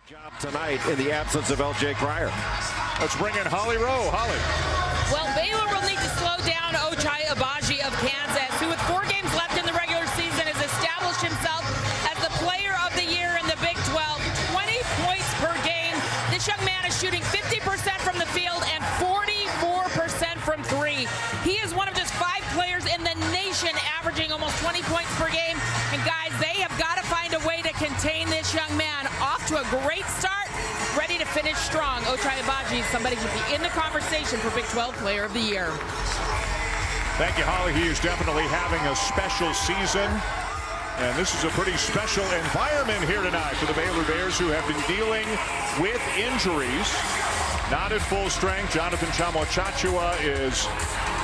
Job tonight in the absence of L.J. Cryer. Let's bring in Holly Rowe. Holly. Well, Baylor will need to slow down Ochai Agbaji of Kansas, who with 4 games left in the regular season has established himself as the player of the year in the Big 12. 20 points per game. This young man is shooting 50% from the field and 44% from 3. He is one of just 5 players in the nation averaging almost 20 points per game. And guys, they have got to find a way to contain this young man. Off to a great start, ready to finish strong. Ochai Agbaji, somebody to be in the conversation for Big 12 Player of the Year. Thank you, Holly. He is definitely having a special season. And this is a pretty special environment here tonight for the Baylor Bears, who have been dealing with injuries. Not at full strength. Jonathan Chama is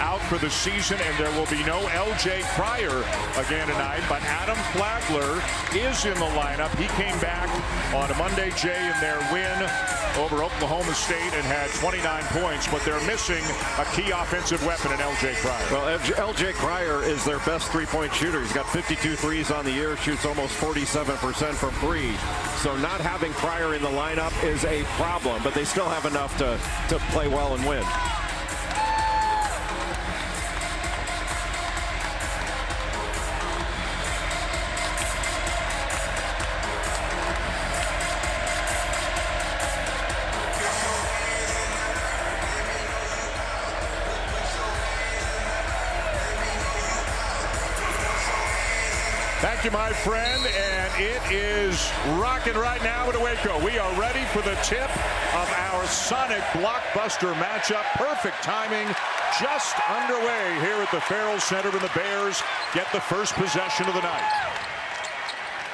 out for the season, and there will be no L.J. Cryer again tonight. But Adam Flagler is in the lineup. He came back on a Monday, Jay, in their win over Oklahoma State and had 29 points. But they're missing a key offensive weapon in L.J. Cryer. Well, L.J. Cryer is their best three-point shooter. He's got 52 threes on the year, shoots almost 47% from 3. So not having Cryer in the lineup is a problem, but they still have enough to play well and win. Thank you, my friend, and it is rocking right now in Waco. We are ready for the tip of our Sonic blockbuster matchup. Perfect timing, just underway here at the Farrell Center, and the Bears get the first possession of the night.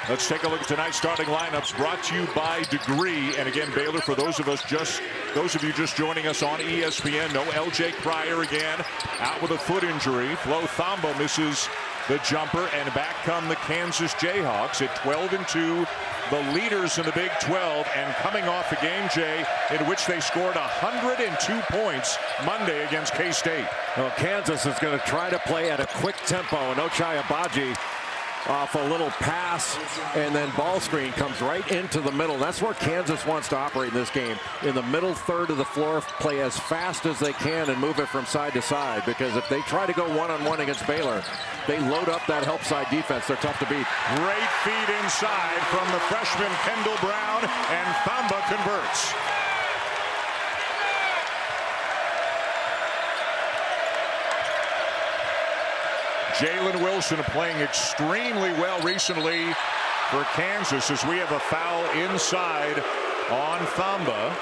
Let's take a look at tonight's starting lineups, brought to you by Degree. And again, Baylor, for those of you just joining us on ESPN, no L.J. Cryer again, out with a foot injury. Flo Thamba misses the jumper, and back come the Kansas Jayhawks at 12-2, the leaders in the Big 12, and coming off a game, Jay, in which they scored 102 points Monday against K-State. Well, Kansas is going to try to play at a quick tempo, and Ochai Agbaji off a little pass, and then ball screen comes right into the middle. That's where Kansas wants to operate in this game. In the middle third of the floor, play as fast as they can and move it from side to side, because if they try to go one-on-one against Baylor, they load up that help side defense. They're tough to beat. Great feed inside from the freshman Kendall Brown, and Thamba converts. Jalen Wilson playing extremely well recently for Kansas, as we have a foul inside on Thamba.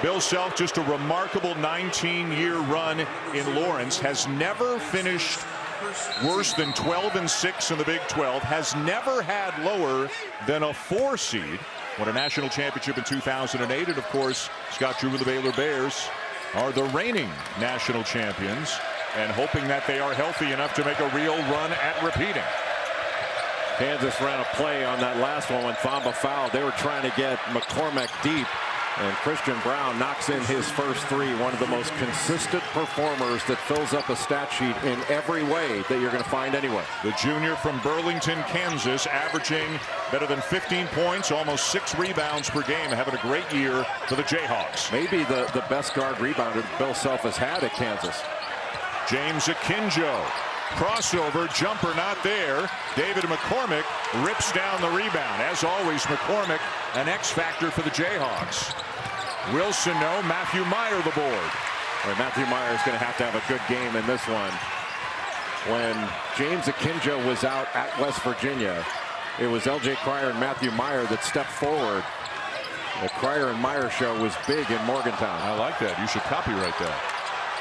Bill Self, just a remarkable 19-year run in Lawrence, has never finished worse than 12-6 in the Big 12, has never had lower than a 4 seed, won a national championship in 2008, and of course Scott Drew and the Baylor Bears are the reigning national champions, and hoping that they are healthy enough to make a real run at repeating. Kansas ran a play on that last one when Thamba fouled. They were trying to get McCormick deep, and Christian Brown knocks in his first 3. One of the most consistent performers that fills up a stat sheet in every way that you're going to find anywhere. The junior from Burlington, Kansas, averaging better than 15 points, almost 6 rebounds per game, having a great year for the Jayhawks. Maybe the best guard rebounder Bill Self has had at Kansas. James Akinjo, crossover, jumper not there. David McCormick rips down the rebound. As always, McCormick, an X factor for the Jayhawks. Wilson, no. Matthew Meyer, the board. Well, Matthew Meyer is going to have a good game in this one. When James Akinjo was out at West Virginia, it was L.J. Cryer and Matthew Meyer that stepped forward. The Cryer and Meyer show was big in Morgantown. I like that. You should copyright that.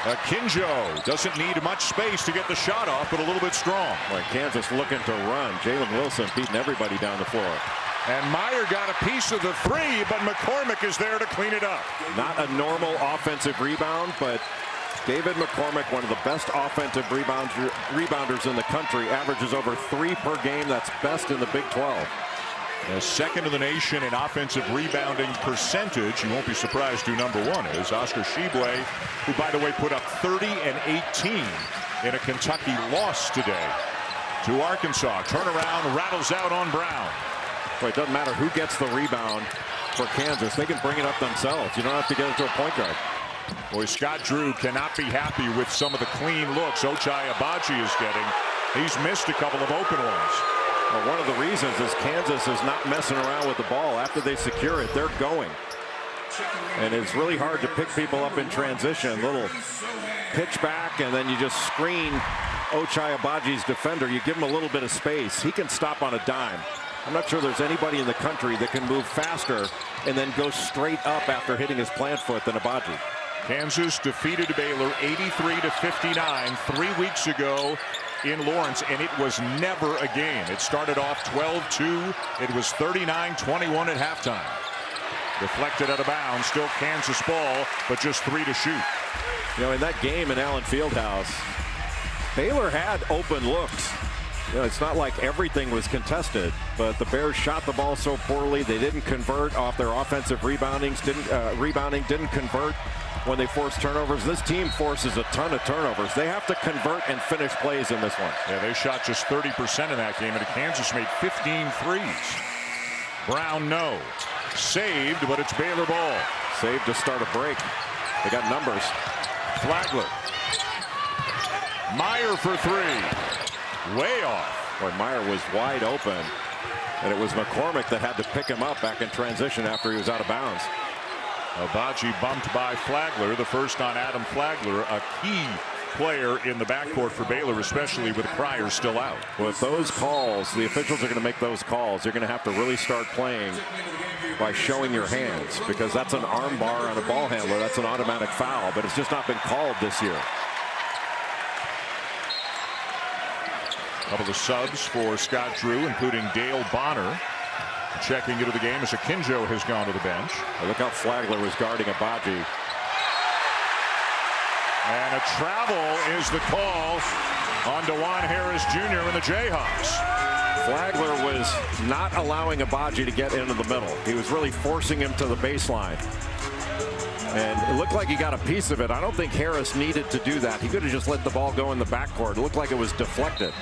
Akinjo doesn't need much space to get the shot off, but a little bit strong. Boy, Kansas looking to run. Jalen Wilson beating everybody down the floor. And Meyer got a piece of the 3, but McCormick is there to clean it up. Not a normal offensive rebound, but David McCormick, one of the best offensive rebounders in the country, averages over 3 per game. That's best in the Big 12. Second in the nation in offensive rebounding percentage. You won't be surprised who number 1 is. Oscar Tshiebwe, who, by the way, put up 30 and 18 in a Kentucky loss today to Arkansas. Turnaround, rattles out on Brown. Well, it doesn't matter who gets the rebound. for Kansas. They can bring it up themselves. You don't have to get it to a point guard. Boy, Scott Drew cannot be happy with some of the clean looks Ochai Agbaji is getting. He's missed a couple of open ones. Well, one of the reasons is Kansas is not messing around with the ball. After they secure it, they're going. And it's really hard to pick people up in transition. Little pitch back, and then you just screen Ochai Agbaji's defender. You give him a little bit of space. He can stop on a dime. I'm not sure there's anybody in the country that can move faster and then go straight up after hitting his plant foot than Agbaji. Kansas defeated Baylor 83-59 3 weeks ago in Lawrence, and it was never a game. It started off 12-2. It was 39-21 at halftime. Deflected out of bounds. Still Kansas ball, but just 3 to shoot. You know, in that game in Allen Fieldhouse, Baylor had open looks. You know, it's not like everything was contested, but the Bears shot the ball so poorly. They didn't convert off their offensive rebounding, didn't convert when they forced turnovers. This team forces a ton of turnovers. They have to convert and finish plays in this one. Yeah, they shot just 30% in that game, and Kansas made 15 threes. Brown, no. Saved, but it's Baylor ball. Saved to start a break. They got numbers. Flagler. Meyer for 3. Way off. Boy, Meyer was wide open, and it was McCormick that had to pick him up back in transition after he was out of bounds. Agbaji bumped by Flagler, the first on Adam Flagler, a key player in the backcourt for Baylor, especially with Pryor still out. With those calls, the officials are going to make those calls. You're going to have to really start playing by showing your hands, because that's an arm bar on a ball handler. That's an automatic foul, but it's just not been called this year. A couple of subs for Scott Drew, including Dale Bonner. Checking into the game as Akinjo has gone to the bench. Well, look how Flagler was guarding Agbaji. And a travel is the call on DeJuan Harris Jr. and the Jayhawks. Flagler was not allowing Agbaji to get into the middle. He was really forcing him to the baseline. And it looked like he got a piece of it. I don't think Harris needed to do that. He could have just let the ball go in the backcourt. It looked like it was deflected.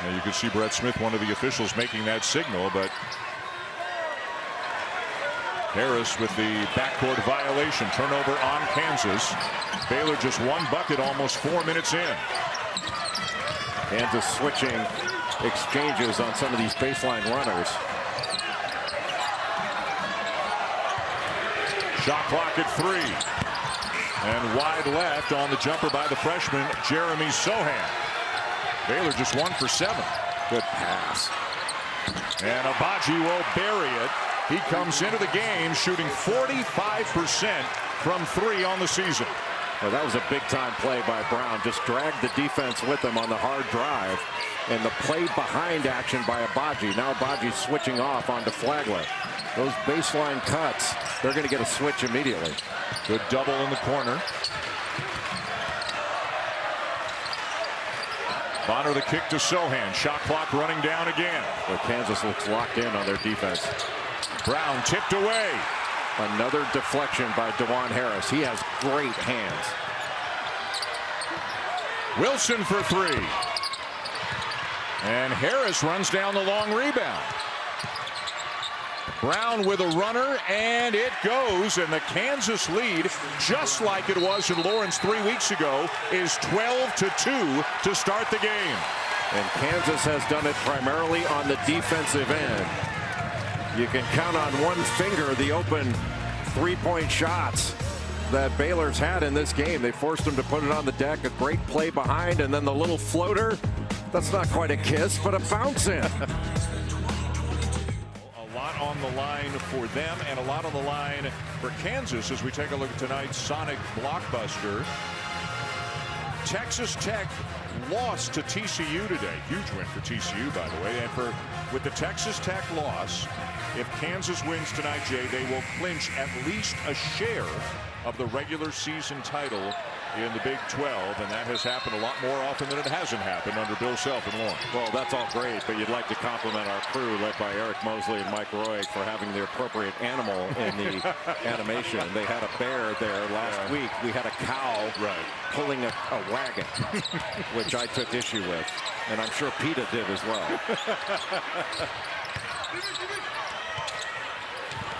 Now you could see Brett Smith, one of the officials, making that signal, but Harris with the backcourt violation. Turnover on Kansas. Baylor just 1 bucket almost 4 minutes in. Kansas switching exchanges on some of these baseline runners. Shot clock at 3. And wide left on the jumper by the freshman, Jeremy Sohan. Baylor just 1 for 7. Good pass. And Agbaji will bury it. He comes into the game shooting 45% from 3 on the season. Well, that was a big-time play by Brown. Just dragged the defense with him on the hard drive. And the play behind action by Agbaji. Now Agbaji switching off onto Flagler. Those baseline cuts, they're going to get a switch immediately. Good double in the corner. Bonner the kick to Sohan. Shot clock running down again. Well, Kansas looks locked in on their defense. Brown tipped away. Another deflection by DeJuan Harris. He has great hands. Wilson for 3. And Harris runs down the long rebound. Brown with a runner, and it goes. And the Kansas lead, just like it was in Lawrence 3 weeks ago, is 12-2 to start the game. And Kansas has done it primarily on the defensive end. You can count on one finger the open three-point shots that Baylor's had in this game. They forced him to put it on the deck. A great play behind, and then the little floater. That's not quite a kiss, but a bounce in. A lot on the line for them and a lot on the line for Kansas as we take a look at tonight's Sonic blockbuster. Texas Tech lost to TCU today. Huge win for TCU, by the way. And with the Texas Tech loss, if Kansas wins tonight, Jay, they will clinch at least a share of the regular season title in the Big 12, and that has happened a lot more often than it hasn't happened under Bill Self and Lawrence. Well, that's all great, but you'd like to compliment our crew led by Eric Mosley and Mike Roy for having the appropriate animal in the animation. They had a bear there last week. We had a cow pulling a wagon, which I took issue with, and I'm sure PETA did as well.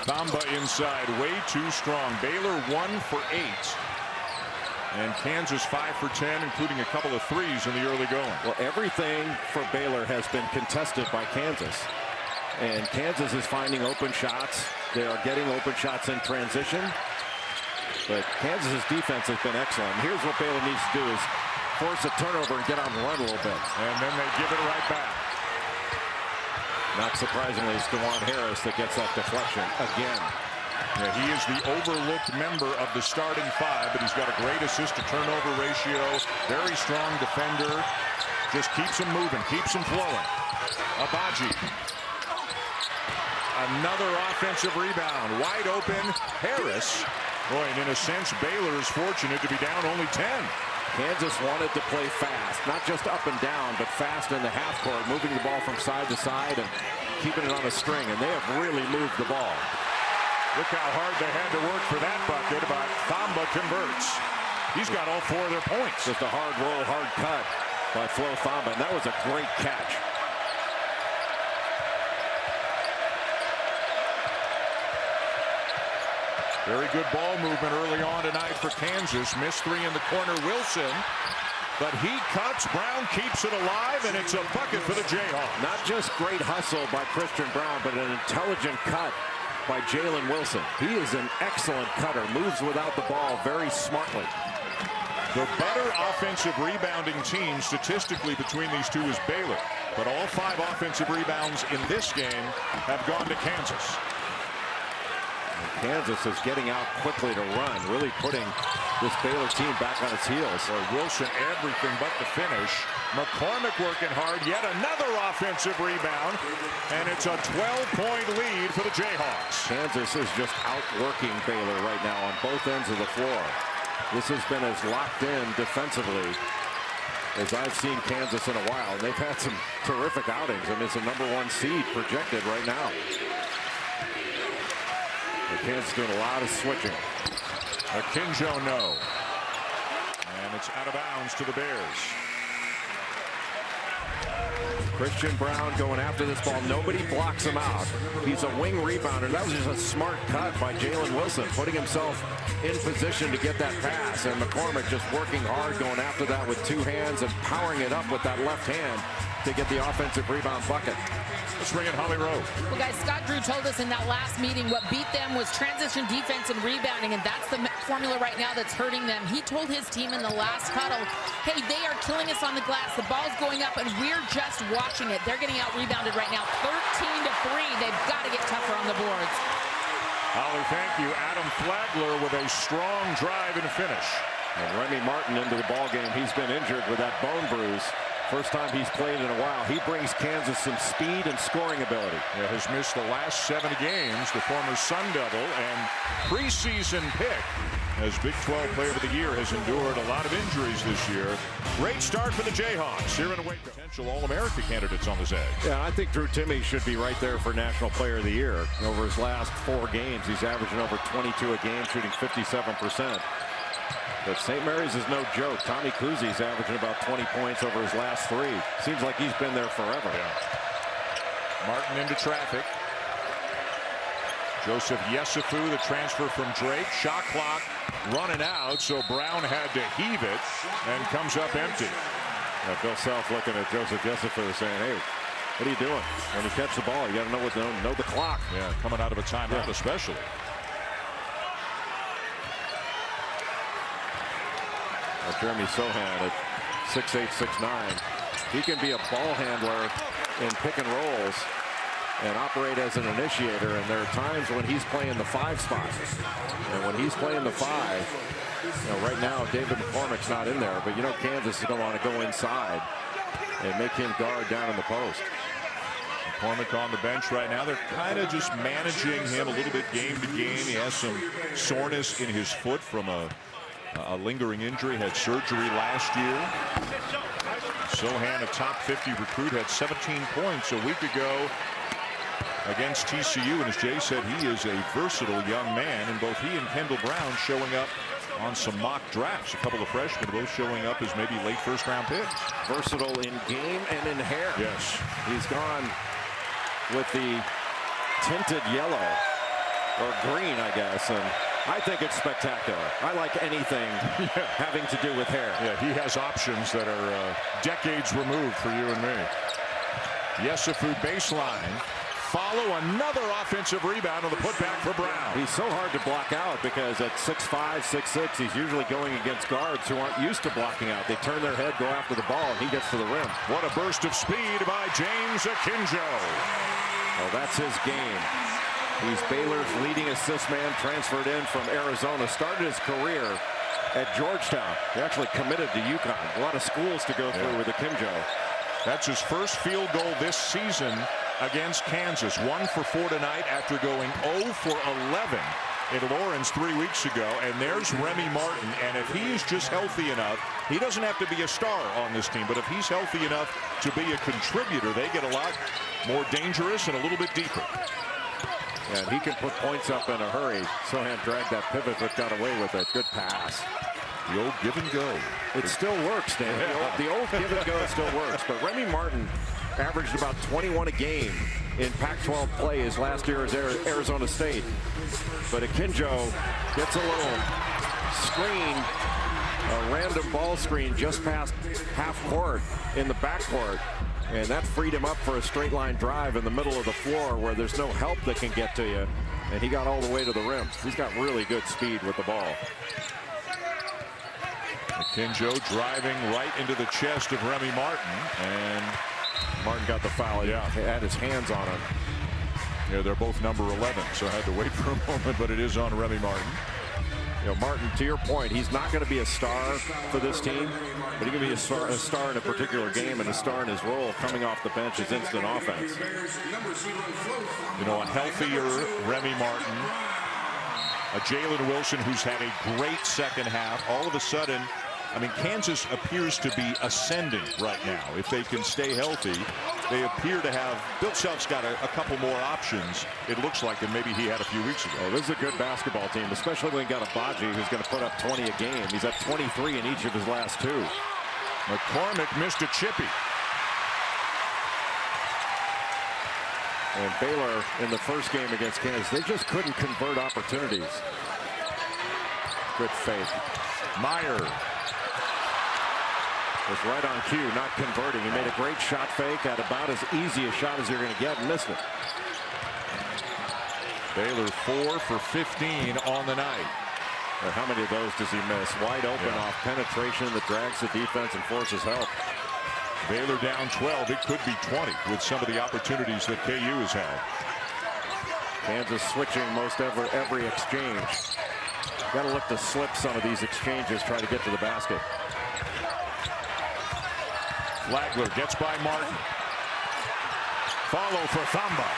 Thamba inside, way too strong. Baylor 1 for 8. And Kansas 5 for 10, including a couple of threes in the early going. Well, everything for Baylor has been contested by Kansas. And Kansas is finding open shots. They are getting open shots in transition. But Kansas's defense has been excellent. Here's what Baylor needs to do is force a turnover and get on the run a little bit. And then they give it right back. Not surprisingly, it's DeJuan Harris that gets that deflection again. Yeah, he is the overlooked member of the starting 5, but he's got a great assist to turnover ratio. Very strong defender. Just keeps him moving, keeps him flowing. Abaji. Another offensive rebound. Wide open. Harris. Boy, and in a sense, Baylor is fortunate to be down only 10. Kansas wanted to play fast, not just up and down, but fast in the half court, moving the ball from side to side and keeping it on a string, and they have really moved the ball. Look how hard they had to work for that bucket, but Thamba converts. He's got all 4 of their points. Just a hard roll, hard cut by Flo Thamba, and that was a great catch. Very good ball movement early on tonight for Kansas. Missed 3 in the corner, Wilson. But he cuts, Brown keeps it alive, and it's a bucket for the Jayhawks. Not just great hustle by Christian Brown, but an intelligent cut by Jalen Wilson. He is an excellent cutter, moves without the ball very smartly. The better offensive rebounding team statistically between these two is Baylor. But all 5 offensive rebounds in this game have gone to Kansas. Kansas is getting out quickly to run, really putting this Baylor team back on its heels. Wilson everything but the finish. McCormick working hard. Yet another offensive rebound. And it's a 12-point lead for the Jayhawks. Kansas is just outworking Baylor right now on both ends of the floor. This has been as locked in defensively as I've seen Kansas in a while. They've had some terrific outings. I mean, it's a #1 seed projected right now. Kansas doing a lot of switching. Akinjo no. And it's out of bounds to the Bears. Christian Brown going after this ball. Nobody blocks him out. He's a wing rebounder. That was just a smart cut by Jalen Wilson, putting himself in position to get that pass. And McCormick just working hard, going after that with 2 hands and powering it up with that left hand to get the offensive rebound bucket. Let's bring in Holly Rowe. Well, guys, Scott Drew told us in that last meeting what beat them was transition defense and rebounding, and that's the formula right now that's hurting them. He told his team in the last huddle, hey, they are killing us on the glass. The ball's going up, and we're just watching it. They're getting out-rebounded right now, 13-3. They've got to get tougher on the boards. Holly, thank you. Adam Flagler with a strong drive and finish. And Remy Martin into the ballgame. He's been injured with that bone bruise. First time he's played in a while. He brings Kansas some speed and scoring ability. Yeah, has missed the last 7 games. The former Sun Devil and preseason pick as Big 12 Player of the Year has endured a lot of injuries this year. Great start for the Jayhawks here in Waco. Potential All-America candidates on this edge. Yeah, I think Drew Timme should be right there for National Player of the Year. Over his last 4 games, he's averaging over 22 a game, shooting 57%. But St. Mary's is no joke. Tommy Kuzi's averaging about 20 points over his last 3. Seems like he's been there forever. Yeah. Martin into traffic. Joseph Yesufu, the transfer from Drake. Shot clock running out, so Brown had to heave it and comes up empty. Bill Self looking at Joseph Yesufu saying, hey, what are you doing? When you catch the ball, you got to know the clock. Yeah, coming out of a timeout especially. Jeremy Sohan at 6'8", 6'9". He can be a ball handler in pick and rolls and operate as an initiator. And there are times when he's playing the 5 spot. And when he's playing the 5, right now David McCormick's not in there. But Kansas is going to want to go inside and make him guard down in the post. McCormick on the bench right now. They're kind of just managing him a little bit game to game. He has some soreness in his foot from a lingering injury, had surgery last year. Sohan, a top 50 recruit, had 17 points a week ago against TCU, and as Jay said, he is a versatile young man, and both he and Kendall Brown showing up on some mock drafts. A couple of freshmen both showing up as maybe late first-round picks. Versatile in game and in hair. Yes. He's gone with the tinted yellow or green, I guess. And I think it's spectacular. I like anything having to do with hair. Yeah, he has options that are decades removed for you and me. Yesufu baseline. Follow another offensive rebound on the putback for Brown. He's so hard to block out because at 6'5", 6'6", he's usually going against guards who aren't used to blocking out. They turn their head, go after the ball, and he gets to the rim. What a burst of speed by James Akinjo. Oh, that's his game. He's Baylor's leading assist man, transferred in from Arizona, started his career at Georgetown. He actually committed to UConn. A lot of schools to go through with Akinjo. That's his first field goal this season against Kansas. 1 for 4 tonight after going 0 for 11 in Lawrence 3 weeks ago. And there's Remy Martin. And if he is just healthy enough, he doesn't have to be a star on this team, but if he's healthy enough to be a contributor, they get a lot more dangerous and a little bit deeper. And he can put points up in a hurry. Sohan dragged that pivot but got away with it. Good pass. The old give and go. It still works, Dan. The old give and go still works. But Remy Martin averaged about 21 a game in Pac-12 play his last year as Arizona State. But Akinjo gets a little screen, a random ball screen just past half court in the backcourt. And that freed him up for a straight line drive in the middle of the floor where there's no help that can get to you. And he got all the way to the rim. He's got really good speed with the ball. Akinjo driving right into the chest of Remy Martin, and Martin got the foul. Yeah, he had his hands on him. Yeah, they're both number 11, so I had to wait for a moment, but it is on Remy Martin. You know, Martin, to your point, he's not going to be a star for this team, but he can be a star in a particular game and a star in his role coming off the bench as instant offense. You know, a healthier Remy Martin, a Jalen Wilson who's had a great second half. All of a sudden, I mean, Kansas appears to be ascending right now. If they can stay healthy, they appear to have. Bill Self's got a couple more options, it looks like, than maybe he had a few weeks ago. Oh, this is a good basketball team, especially when you got a Baji who's going to put up 20 a game. He's at 23 in each of his last 2. McCormick missed a chippy. And Baylor in the first game against Kansas, they just couldn't convert opportunities. Good fake. Meyer was right on cue, not converting. He made a great shot fake at about as easy a shot as you're going to get and missed it. Baylor 4 for 15 on the night. And how many of those does he miss? Wide open off penetration that drags the defense and forces help. Baylor down 12. It could be 20 with some of the opportunities that KU has had. Kansas switching most every exchange. Got to look to slip some of these exchanges, try to get to the basket. Flagler gets by Martin. Follow for Thamba.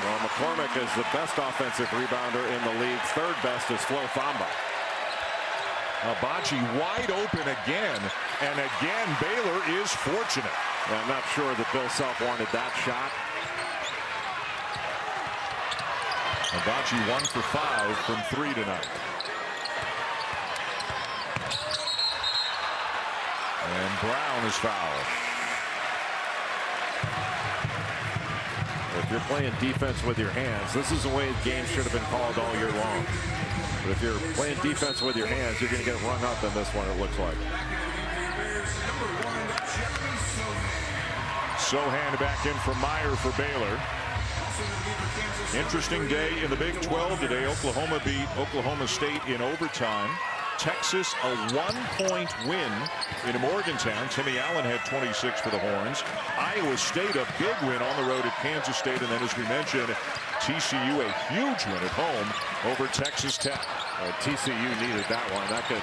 Well, McCormick is the best offensive rebounder in the league. Third best is Flo Thamba. Baji wide open again, and again Baylor is fortunate. Well, I'm not sure that Bill Self wanted that shot. Baji 1 for 5 from 3 tonight. And Brown is fouled. If you're playing defense with your hands, this is the way the game should have been called all year long. But if you're playing defense with your hands, you're going to get rung up in this one, it looks like. Sohan back in for Meyer for Baylor. Interesting day in the Big 12 today. Oklahoma beat Oklahoma State in overtime. Texas a 1-point win in Morgantown. Timmy Allen had 26 for the Horns. Iowa State a big win on the road at Kansas State. And then, as we mentioned, TCU a huge win at home over Texas Tech. TCU needed that one. That could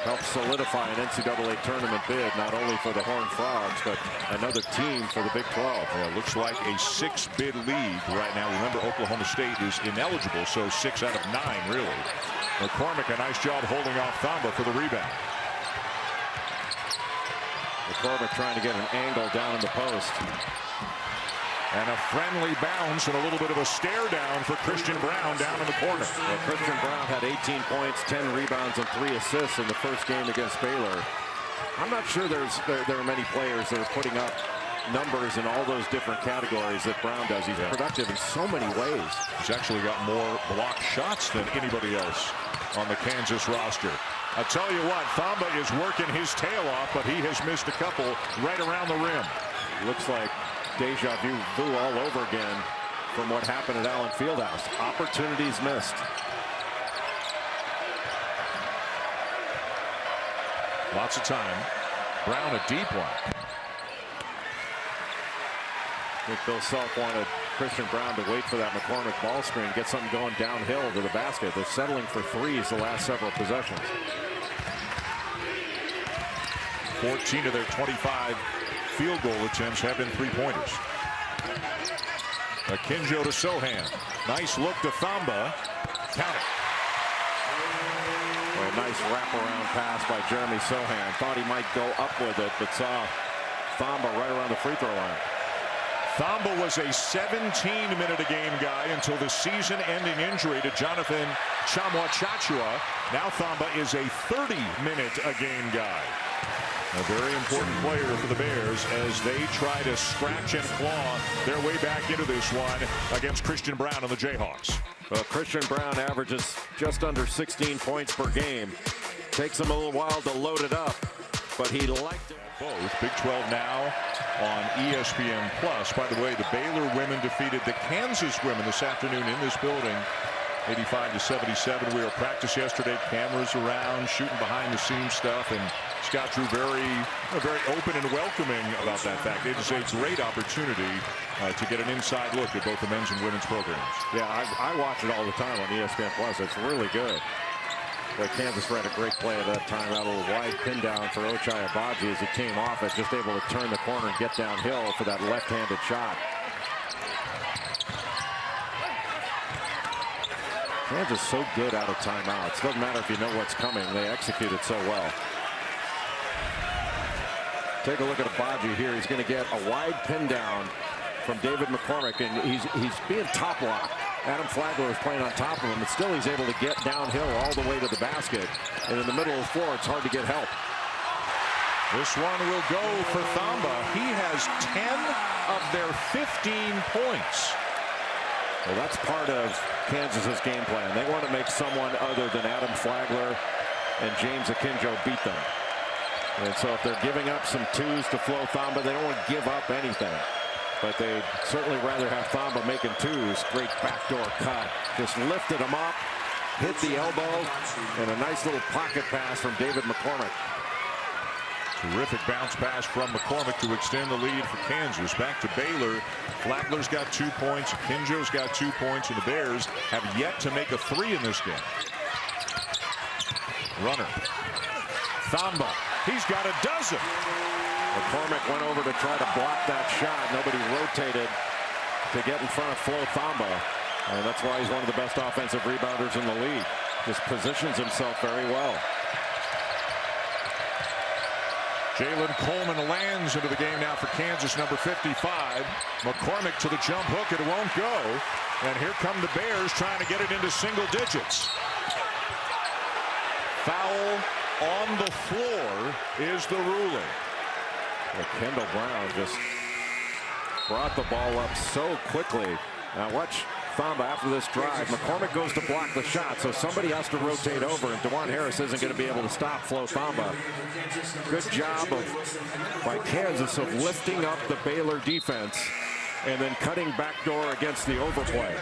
help solidify an NCAA tournament bid, not only for the Horned Frogs, but another team for the Big 12. Yeah, looks like a 6-bid league right now. Remember, Oklahoma State is ineligible, so 6 out of 9, really. McCormick, a nice job holding off Thamba for the rebound. McCormick trying to get an angle down in the post. And a friendly bounce and a little bit of a stare down for Christian Brown down in the corner. Well, Christian Brown had 18 points, 10 rebounds, and 3 assists in the first game against Baylor. I'm not sure there are many players that are putting up numbers in all those different categories that Brown does. He's productive in so many ways. He's actually got more blocked shots than anybody else on the Kansas roster. I tell you what, Thamba is working his tail off, but he has missed a couple right around the rim. Looks like deja vu all over again from what happened at Allen Fieldhouse. Opportunities missed. Lots of time. Brown a deep one. I think Bill Self wanted Christian Brown to wait for that McCormick ball screen, get something going downhill to the basket. They're settling for threes the last several possessions. 14 of their 25 field goal attempts have been three-pointers. Akinjo to Sohan. Nice look to Thamba. Count it. A nice wraparound pass by Jeremy Sohan. Thought he might go up with it, but saw Thamba right around the free throw line. Thamba was a 17-minute-a-game guy until the season-ending injury to Jonathan Tchamwa-Tchatchoua. Now Thamba is a 30-minute-a-game guy. A very important player for the Bears as they try to scratch and claw their way back into this one against Christian Brown and the Jayhawks. Well, Christian Brown averages just under 16 points per game. Takes him a little while to load it up, but he liked it. Both Big 12 now on ESPN+. By the way, the Baylor women defeated the Kansas women this afternoon in this building, 85-77. We were at practice yesterday. Cameras around, shooting behind-the-scenes stuff, and Scott Drew very open and welcoming about that fact. It is a great opportunity to get an inside look at both the men's and women's programs. Yeah, I watch it all the time on ESPN+. It's really good. But Kansas ran a great play at that time. Out a little wide pin down for Ochai Agbaji as he came off it, just able to turn the corner and get downhill for that left-handed shot. Kansas so good out of timeouts. Doesn't matter if you know what's coming. They execute it so well. Take a look at Agbaji here. He's going to get a wide pin down from David McCormick, and he's being top locked. Adam Flagler is playing on top of him, but still he's able to get downhill all the way to the basket. And in the middle of the floor, it's hard to get help. This one will go for Thamba. He has 10 of their 15 points. Well, that's part of Kansas's game plan. They want to make someone other than Adam Flagler and James Akinjo beat them. And so if they're giving up some twos to Flo Thamba, they don't want to give up anything. But they'd certainly rather have Thamba making twos. Great backdoor cut. Just lifted him up, hit the elbow, and a nice little pocket pass from David McCormick. Terrific bounce pass from McCormick to extend the lead for Kansas. Back to Baylor. Flagler's got 2 points. Akinjo's got 2 points. And the Bears have yet to make a three in this game. Runner. Thamba. He's got a dozen. McCormick went over to try to block that shot. Nobody rotated to get in front of Flo Thamba. And that's why he's one of the best offensive rebounders in the league. Just positions himself very well. Jalen Coleman lands into the game now for Kansas, number 55. McCormick to the jump hook. It won't go. And here come the Bears trying to get it into single digits. Foul on the floor is the ruling. Kendall Brown just brought the ball up so quickly. Now watch Thamba after this drive. McCormick goes to block the shot, so somebody has to rotate over, and DeJuan Harris isn't going to be able to stop Flo Thamba. Good job by Kansas of lifting up the Baylor defense and then cutting backdoor against the overplay.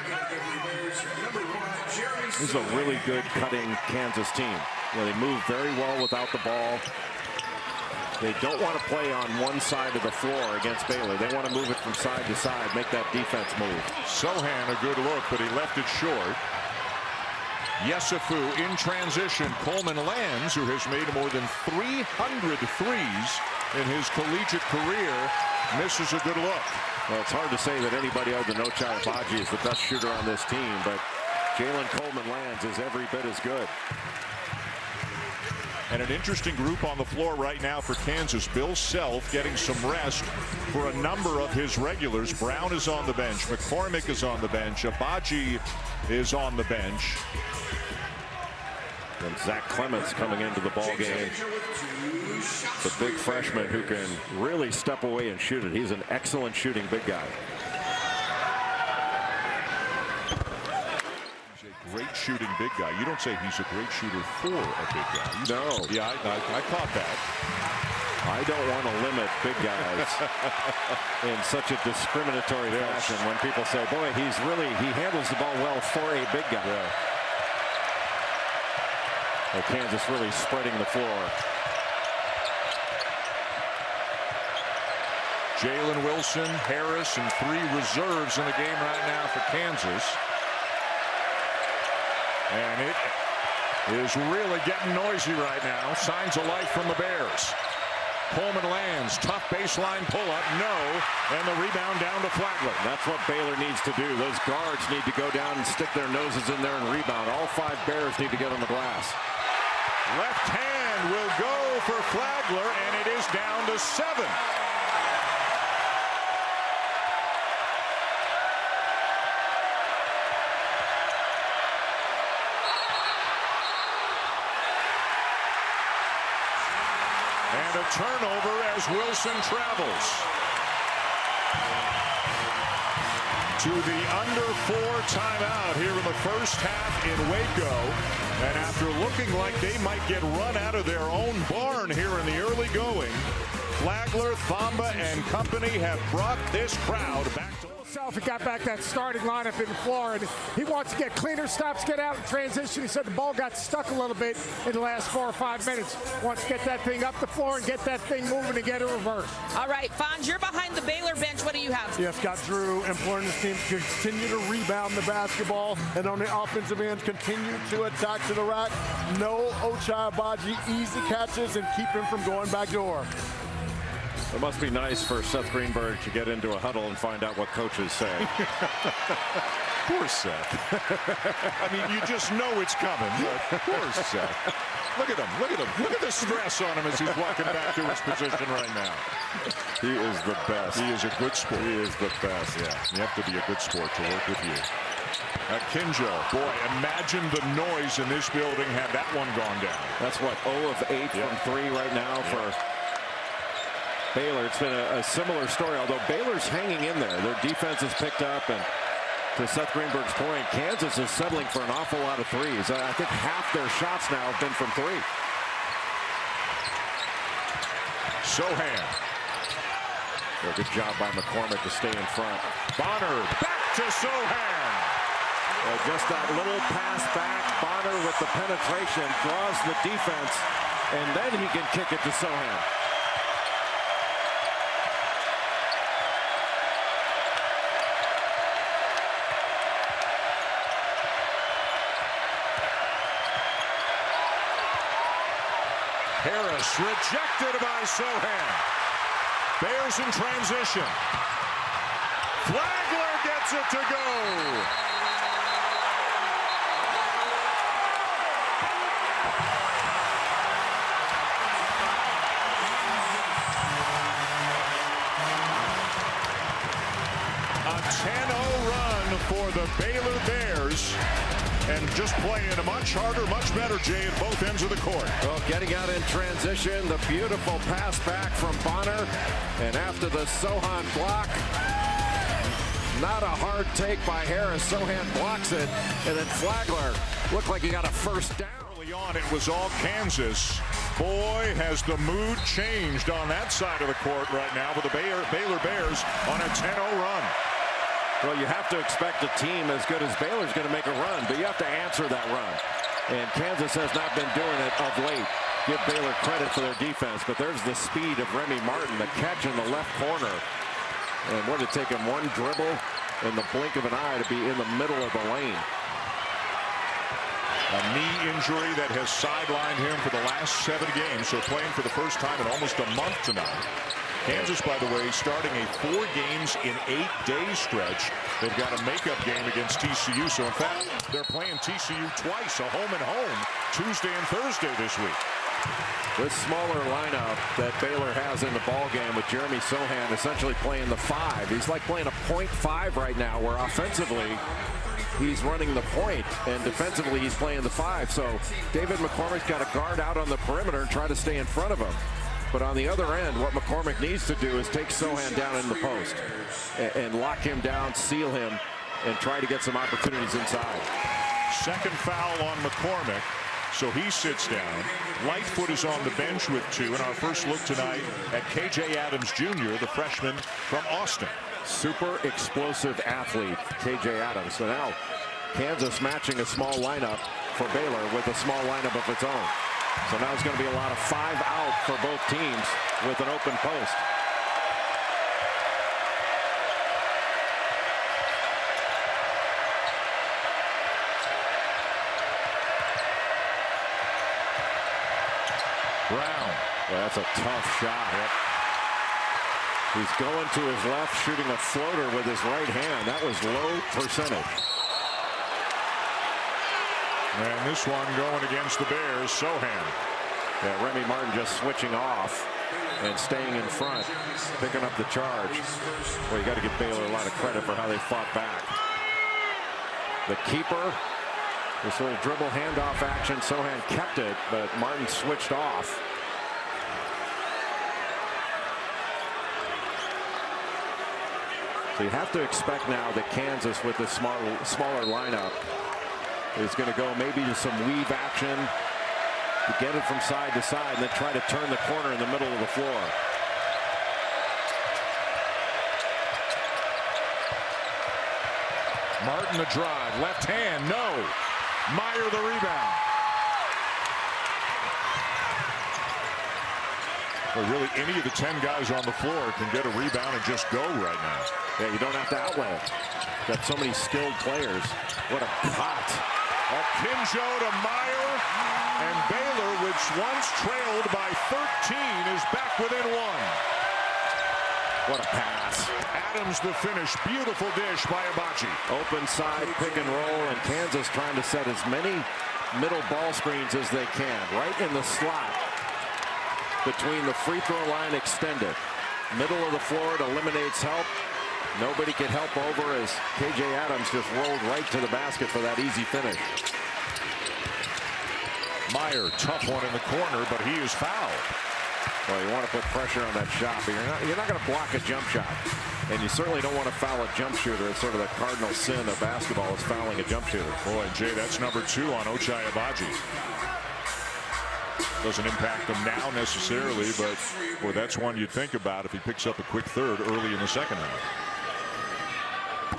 This is a really good cutting Kansas team. You know, they move very well without the ball. They don't want to play on one side of the floor against Baylor. They want to move it from side to side, make that defense move. Sohan a good look, but he left it short. Yesufu in transition. Coleman lands, who has made more than 300 threes in his collegiate career, misses a good look. Well, it's hard to say that anybody other than Ochai Agbaji is the best shooter on this team, but Jalen Coleman lands is every bit as good. And an interesting group on the floor right now for Kansas. Bill Self getting some rest for a number of his regulars. Brown is on the bench. McCormick is on the bench. Agbaji is on the bench. And Zach Clements coming into the ball game. the big freshman who can really step away and shoot it. He's an excellent shooting big guy. He's a great shooting big guy. You don't say he's a great shooter for a big guy. No. Yeah, I caught that. I don't want to limit big guys in such a discriminatory fashion when people say, boy, he handles the ball well for a big guy. Yeah. Well, Kansas really spreading the floor. Jalen Wilson, Harris, and 3 reserves in the game right now for Kansas. And it is really getting noisy right now. Signs of life from the Bears. Coleman lands, tough baseline pull-up, no, and the rebound down to Flagler. That's what Baylor needs to do. Those guards need to go down and stick their noses in there and rebound. All 5 Bears need to get on the glass. Left hand will go for Flagler, and it is down to 7. And a turnover as Wilson travels to the under 4 timeout here in the first half in Waco. And after looking like they might get run out of their own barn here in the early going, Flagler, Thamba, and company have brought this crowd back to He got back that starting lineup in Florida. He wants to get cleaner stops, get out in transition. He said the ball got stuck a little bit in the last 4 or 5 minutes. Wants to get that thing up the floor and get that thing moving and get it reversed. All right, Fonz, you're behind the Baylor bench. What do you have? Yes, got Drew imploring his team to continue to rebound the basketball, and on the offensive end, continue to attack to the rack. No Ochai Agbaji, easy catches, and keep him from going back door. It must be nice for Seth Greenberg to get into a huddle and find out what coaches say. Poor Seth. I mean, you just know it's coming. But poor Seth. Look at him. Look at him. Look at the stress on him as he's walking back to his position right now. He is the best. He is a good sport. He is the best. Yeah, you have to be a good sport to work with you. Kinjo, boy, imagine the noise in this building had that one gone down. That's what, 0 of 8 from 3 right now for Baylor. It's been a similar story, although Baylor's hanging in there. Their defense has picked up, and to Seth Greenberg's point, Kansas is settling for an awful lot of threes. I think half their shots now have been from 3. Sohan. Good job by McCormick to stay in front. Bonner back to Sohan. Just that little pass back. Bonner with the penetration draws the defense, and then he can kick it to Sohan. Harris rejected by Sohan. Bears in transition. Flagler gets it to go. A 10-0 run for the Baylor Bears. And just playing a much harder, much better, Jay, at both ends of the court. Well, getting out in transition, the beautiful pass back from Bonner. And after the Sohan block, not a hard take by Harris. Sohan blocks it, and then Flagler looked like he got a first down. Early on, it was all Kansas. Boy, has the mood changed on that side of the court right now with the Baylor Bears on a 10-0 run. Well, you have to expect a team as good as Baylor's going to make a run, but you have to answer that run. And Kansas has not been doing it of late. Give Baylor credit for their defense, but there's the speed of Remy Martin, the catch in the left corner. And would it take him one dribble in the blink of an eye to be in the middle of the lane? A knee injury that has sidelined him for the last 7 games, so playing for the first time in almost a month tonight. Kansas, by the way, starting a 4 games in 8-day stretch. They've got a makeup game against TCU. So, in fact, they're playing TCU twice, a home and home, Tuesday and Thursday this week. This smaller lineup that Baylor has in the ball game with Jeremy Sohan essentially playing the 5. He's like playing a .5 right now, where offensively he's running the point, and defensively he's playing the 5. So David McCormick's got to guard out on the perimeter and try to stay in front of him. But on the other end, what McCormick needs to do is take Sohan down in the post and lock him down, seal him, and try to get some opportunities inside. Second foul on McCormick, so he sits down. Lightfoot is on the bench with 2, and our first look tonight at KJ Adams Jr., the freshman from Austin. Super explosive athlete, KJ Adams. So now Kansas matching a small lineup for Baylor with a small lineup of its own. So now it's going to be a lot of 5 out for both teams with an open post. Brown. Well, that's a tough shot. Yep. He's going to his left, shooting a floater with his right hand. That was low percentage. And this one going against the Bears, Sohan. Yeah, Remy Martin just switching off and staying in front, picking up the charge. Well, you got to give Baylor a lot of credit for how they fought back. The keeper, this little dribble handoff action, Sohan kept it, but Martin switched off. So you have to expect now that Kansas, with the smaller lineup, is going to go maybe to some weave action to get it from side to side and then try to turn the corner in the middle of the floor. Martin the drive, left hand, no. Meyer the rebound. Well, really, any of the 10 guys on the floor can get a rebound and just go right now. Yeah, you don't have to outlet it. Got so many skilled players. What a pot. Akinjo to Meyer, and Baylor, which once trailed by 13, is back within 1. What a pass. Adams the finish. Beautiful dish by Abaji. Open side pick and roll, and Kansas trying to set as many middle ball screens as they can. Right in the slot between the free throw line extended. Middle of the floor, it eliminates help. Nobody can help over as KJ Adams just rolled right to the basket for that easy finish. Meyer, tough one in the corner, but he is fouled. Well, you want to put pressure on that shot, but you're not going to block a jump shot. And you certainly don't want to foul a jump shooter. It's sort of the cardinal sin of basketball is fouling a jump shooter. Boy, Jay, that's number 2 on Ochai Abaji. Doesn't impact them now necessarily, but boy, that's one you'd think about if he picks up a quick third early in the second half.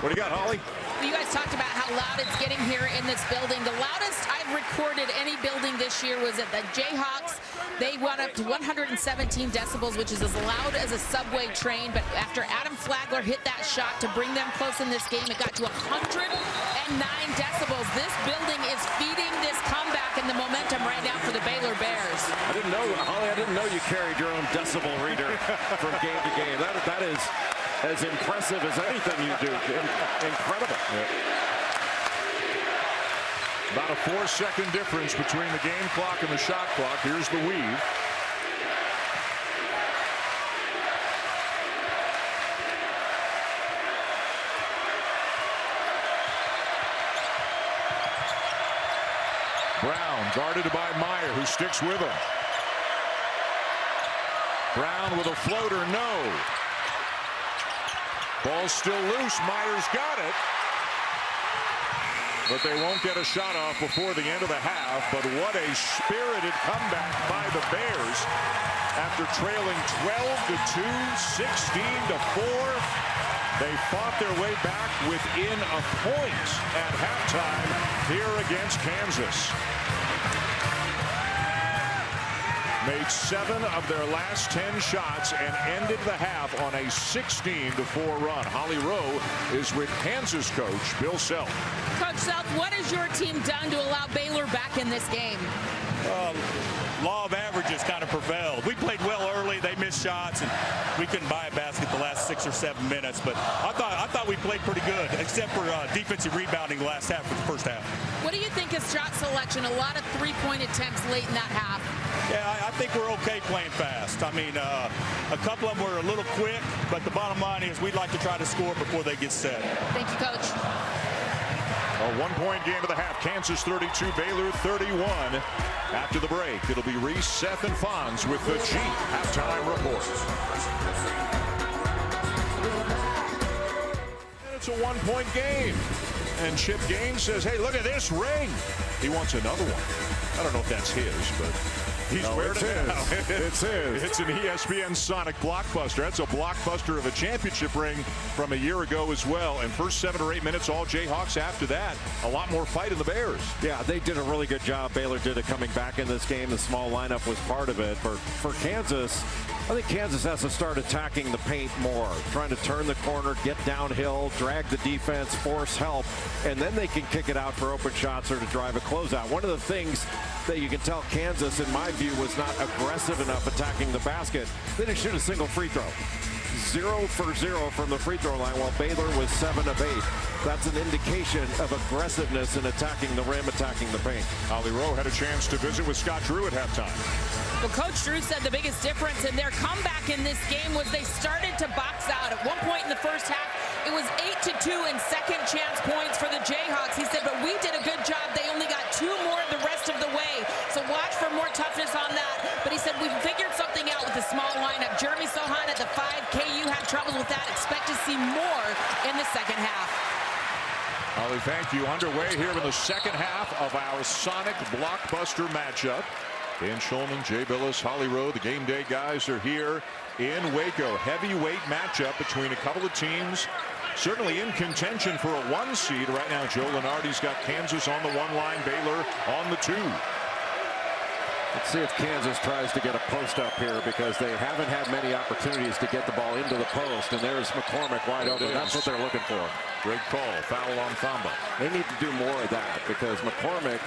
What do you got, Holly? You guys talked about how loud it's getting here in this building. The loudest I've recorded any building this year was at the Jayhawks. They went up to 117 decibels, which is as loud as a subway train. But after Adam Flagler hit that shot to bring them close in this game, it got to 109 decibels. This building is feeding this comeback and the momentum right now for the Baylor Bears. I didn't know, Holly, I didn't know you carried your own decibel reader from game to game. That is as impressive as anything you do. Incredible. Yeah. About a 4-second difference between the game clock and the shot clock. Here's the weave. Brown guarded by Meyer, who sticks with him. Brown with a floater, no. Ball's still loose. Meyer's got it. But they won't get a shot off before the end of the half. But what a spirited comeback by the Bears after trailing 12-2, 16-4. They fought their way back within a point at halftime here against Kansas. Made 7 of their last 10 shots and ended the half on a 16-4 run. Holly Rowe is with Kansas coach Bill Self. Coach Self, what has your team done to allow Baylor back in this game? Law of averages kind of prevailed. We played well early. They missed shots, and we couldn't buy a basket the last 6 or 7 minutes. But I thought we played pretty good, except for defensive rebounding the last half of the first half. What do you think is shot selection? A lot of three-point attempts late in that half. Yeah, I think we're okay playing fast. I mean, a couple of them were a little quick, but the bottom line is we'd like to try to score before they get set. Thank you, Coach. A one-point game of the half. Kansas 32, Baylor 31. After the break, it'll be Reese, Seth, and Fonz with the G halftime report. It's a one-point game. And Chip Gaines says, hey, look at this ring. He wants another one. I don't know if that's his, but he's wearing it now. It's his. It's an ESPN Sonic blockbuster. That's a blockbuster of a championship ring from a year ago as well. And first 7 or 8 minutes, all Jayhawks. After that, a lot more fight in the Bears. Yeah, they did a really good job. Baylor did it coming back in this game. The small lineup was part of it. For Kansas, I think Kansas has to start attacking the paint more, trying to turn the corner, get downhill, drag the defense, force help, and then they can kick it out for open shots or to drive a closeout. One of the things that you can tell Kansas, in my view, was not aggressive enough attacking the basket. They didn't shoot a single free throw. 0 for 0 from the free throw line, while Baylor was 7 of 8. That's an indication of aggressiveness in attacking the rim, attacking the paint. Holly Rowe had a chance to visit with Scott Drew at halftime. Well, Coach Drew said the biggest difference in their comeback in this game was they started to box out. At one point in the first half, it was 8-2 in second chance points for the Jayhawks. He said, but we did a good job. They only got 2 more the rest of the way. So watch for more toughness on that. But he said, we figured something out with the small lineup. Jeremy Sohan at the 5. KU had troubles with that. Expect to see more in the second half. Holly, thank you. Underway here in the second half of our Sonic blockbuster matchup. Dan Schulman, Jay Billis, Holly Rowe, the game day guys are here in Waco. Heavyweight matchup between a couple of teams certainly in contention for a 1 seed. Right now, Joe Lenardi's got Kansas on the 1 line, Baylor on the 2. Let's see if Kansas tries to get a post up here, because they haven't had many opportunities to get the ball into the post. And there's McCormick wide open. That's what they're looking for. Great call. Foul on Thamba. They need to do more of that, because McCormick,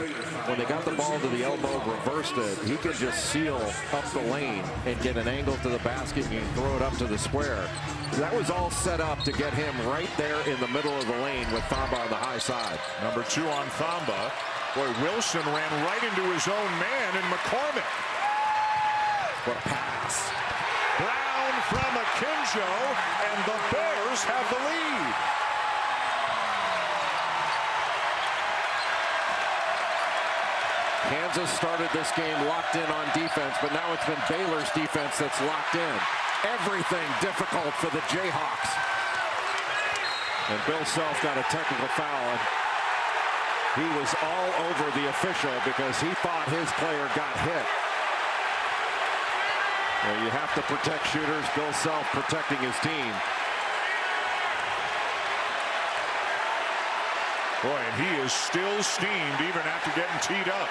when they got the ball to the elbow, reversed it, he could just seal up the lane and get an angle to the basket and throw it up to the square. That was all set up to get him right there in the middle of the lane with Thamba on the high side. Number 2 on Thamba. Boy, Wilson ran right into his own man in McCormick. What a pass. Brown from Akinjo, and the Bears have the lead. Kansas started this game locked in on defense, but now it's been Baylor's defense that's locked in. Everything difficult for the Jayhawks. And Bill Self got a technical foul. He was all over the official because he thought his player got hit. Well, you have to protect shooters. Bill Self protecting his team. Boy, and he is still steamed even after getting teed up.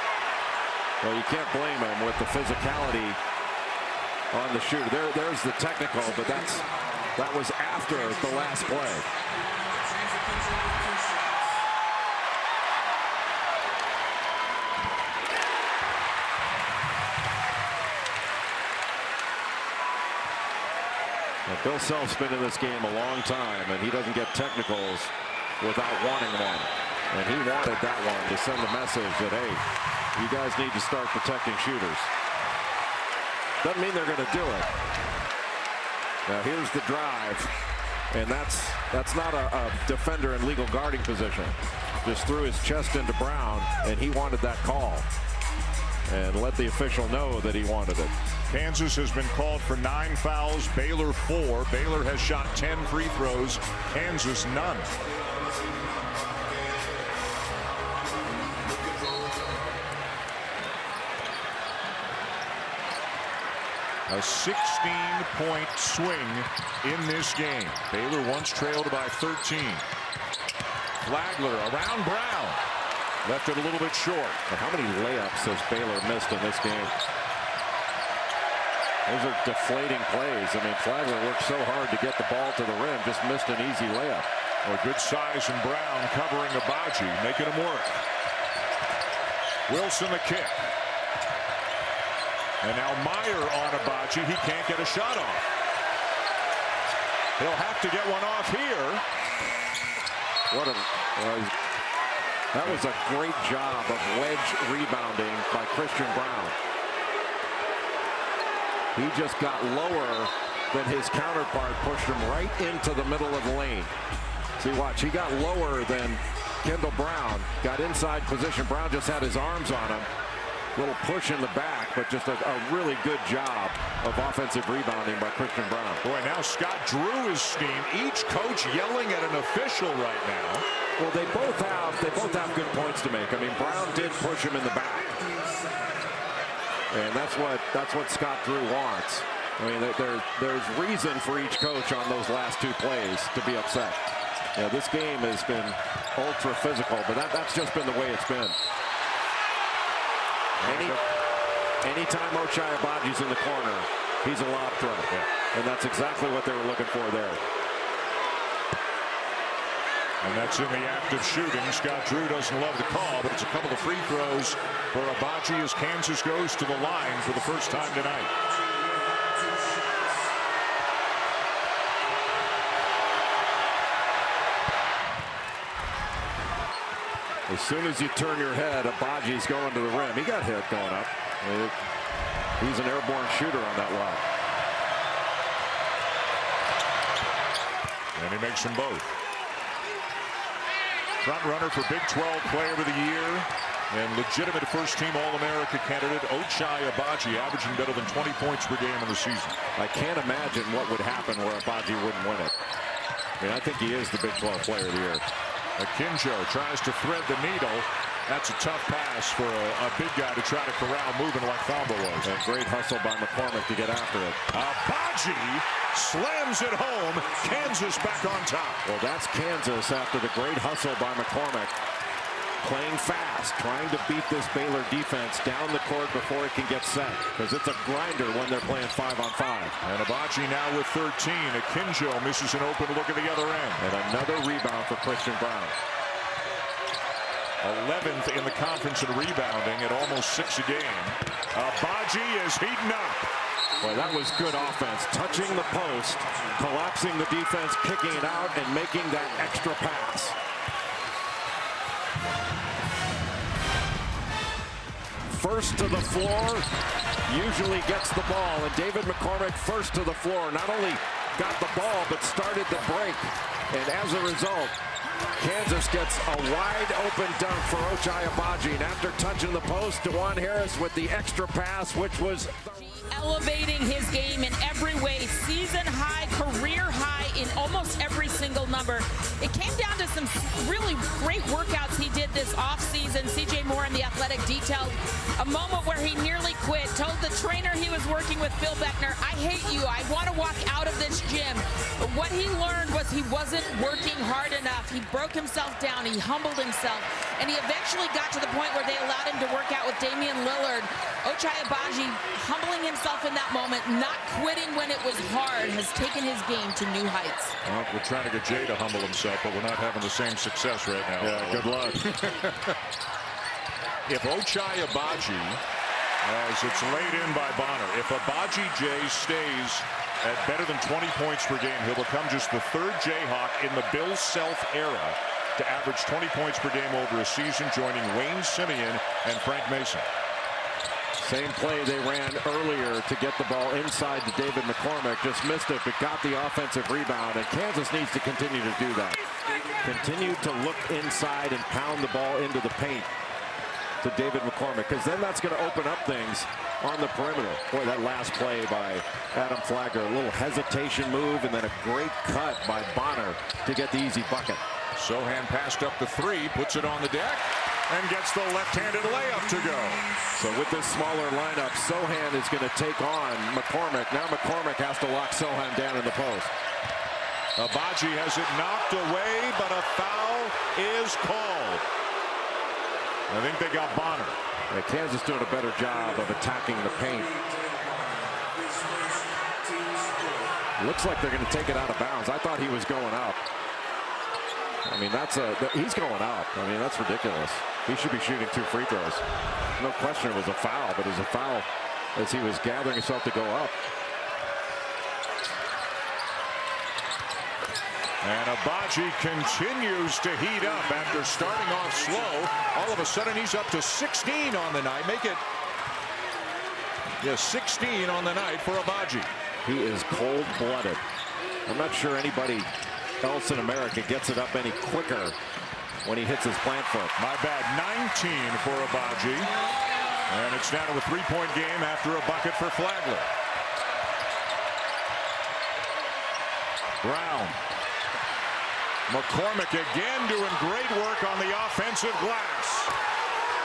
Well, you can't blame him with the physicality on the shooter. There's the technical, but that was after the last play. Now, Bill Self's been in this game a long time, and he doesn't get technicals without wanting one. And he wanted that one to send a message that, hey, you guys need to start protecting shooters. Doesn't mean they're going to do it. Now here's the drive, and that's not a defender in legal guarding position. Just threw his chest into Brown, and he wanted that call. And let the official know that he wanted it. Kansas has been called for 9 fouls, Baylor 4. Baylor has shot 10 free throws, Kansas none. A 16-point swing in this game. Baylor once trailed by 13. Flagler around Brown. Left it a little bit short. But how many layups has Baylor missed in this game? Those are deflating plays. I mean, Flagler worked so hard to get the ball to the rim, just missed an easy layup. Well, good size and Brown covering Abaji, making him work. Wilson the kick. And now Meyer on Abaji. He can't get a shot off. He'll have to get one off here. That was a great job of wedge rebounding by Christian Brown. He just got lower than his counterpart, pushed him right into the middle of the lane. See, watch, he got lower than Kendall Brown got inside position. Brown just had his arms on him. Little push in the back, but just a really good job of offensive rebounding by Christian Brown. Boy, now Scott drew his steam. Each coach yelling at an official right now. Well, they both have good points to make. I mean, Brown did push him in the back, and that's what Scott Drew wants. I mean, there's reason for each coach on those last two plays to be upset. Yeah, this game has been ultra physical, but that's just been the way it's been. Anytime Ochai Agbaji's in the corner, he's a lob threat. Yeah. And that's exactly what they were looking for there. And that's in the act of shooting. Scott Drew doesn't love the call, but it's a couple of free throws for Agbaji as Kansas goes to the line for the first time tonight. As soon as you turn your head, Agbaji's going to the rim. He got hit going up. He's an airborne shooter on that route. And he makes them both. Front runner for Big 12 Player of the Year and legitimate first-team All-America candidate Ochai Agbaji, averaging better than 20 points per game in the season. I can't imagine what would happen where Agbaji wouldn't win it. I mean, I think he is the Big 12 Player of the Year. Akinjo tries to thread the needle. That's a tough pass for a big guy to try to corral moving like Thamba was. A great hustle by McCormick to get after it. Agbaji slams it home. Kansas back on top. Well, that's Kansas after the great hustle by McCormick. Playing fast, trying to beat this Baylor defense down the court before it can get set, because it's a grinder when they're playing 5-on-5. And Agbaji now with 13. Akinjo misses an open look at the other end. And another rebound for Christian Brown. 11th in the conference in rebounding at almost 6 a game. Agbaji is heating up. Boy, that was good offense. Touching the post, collapsing the defense, kicking it out, and making that extra pass. First to the floor, usually gets the ball, and David McCormick first to the floor. Not only got the ball, but started to break. And as a result, Kansas gets a wide open dunk for Ochai Agbaji. And after touching the post, DeJuan Harris with the extra pass, which was elevating his game in every way. Season high, career high in almost every single number. It came down to some really great workouts he did this offseason. CJ Moore in The Athletic detailed a moment where he nearly quit, told the trainer he was working with, Phil Beckner, I hate you, I want to walk out of this gym. But what he learned was he wasn't working hard enough. He broke himself down, he humbled himself, and he eventually got to the point where they allowed him to work out with Damian Lillard. Ochai Agbaji humbling himself in that moment, not quitting when it was hard, has taken his game to new heights. Well, we're trying to get Jay to humble himself, but we're not having the same success right now. Yeah, good luck. If Ochai Agbaji, as it's laid in by Bonner, if Agbaji Jay stays at better than 20 points per game, he'll become just the third Jayhawk in the Bill Self era to average 20 points per game over a season, joining Wayne Simeon and Frank Mason. Same play they ran earlier to get the ball inside to David McCormick. Just missed it, but got the offensive rebound. And Kansas needs to continue to do that. Continue to look inside and pound the ball into the paint to David McCormick, because then that's going to open up things on the perimeter. Boy, that last play by Adam Flagler, a little hesitation move, and then a great cut by Bonner to get the easy bucket. Sohan passed up the three, puts it on the deck, and gets the left-handed layup to go. So with this smaller lineup, Sohan is going to take on McCormick. Now McCormick has to lock Sohan down in the post. Agbaji has it knocked away, but a foul is called. I think they got Bonner. Yeah, Kansas doing a better job of attacking the paint. Looks like they're going to take it out of bounds. I thought he was going up. I mean, he's going up. I mean, that's ridiculous. He should be shooting 2 free throws. No question it was a foul, but it was a foul as he was gathering himself to go up. And Agbaji continues to heat up after starting off slow. All of a sudden, he's up to 16 on the night. Make it 16 on the night for Agbaji. He is cold-blooded. I'm not sure anybody else in America gets it up any quicker when he hits his plant foot. My bad, 19 for Abaji. And it's now a 3-point game after a bucket for Flagler. Brown. McCormick again doing great work on the offensive glass.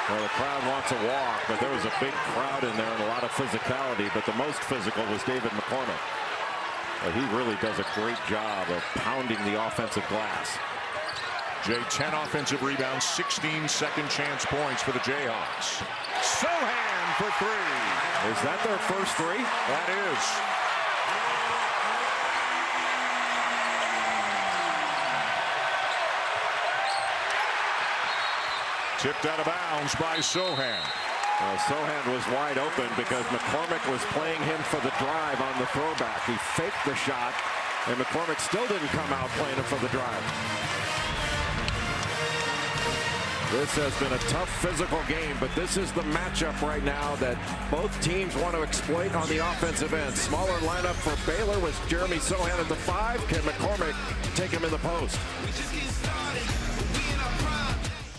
Well, the crowd wants a walk, but there was a big crowd in there and a lot of physicality, but the most physical was David McCormick. He really does a great job of pounding the offensive glass. Jay, 10 offensive rebounds, 16 second chance points for the Jayhawks. Sohan for 3. Is that their first 3? That is. Tipped out of bounds by Sohan. Sohan was wide open because McCormick was playing him for the drive on the throwback. He faked the shot, and McCormick still didn't come out playing him for the drive. This has been a tough physical game, but this is the matchup right now that both teams want to exploit on the offensive end. Smaller lineup for Baylor with Jeremy Sohan at the 5. Can McCormick take him in the post?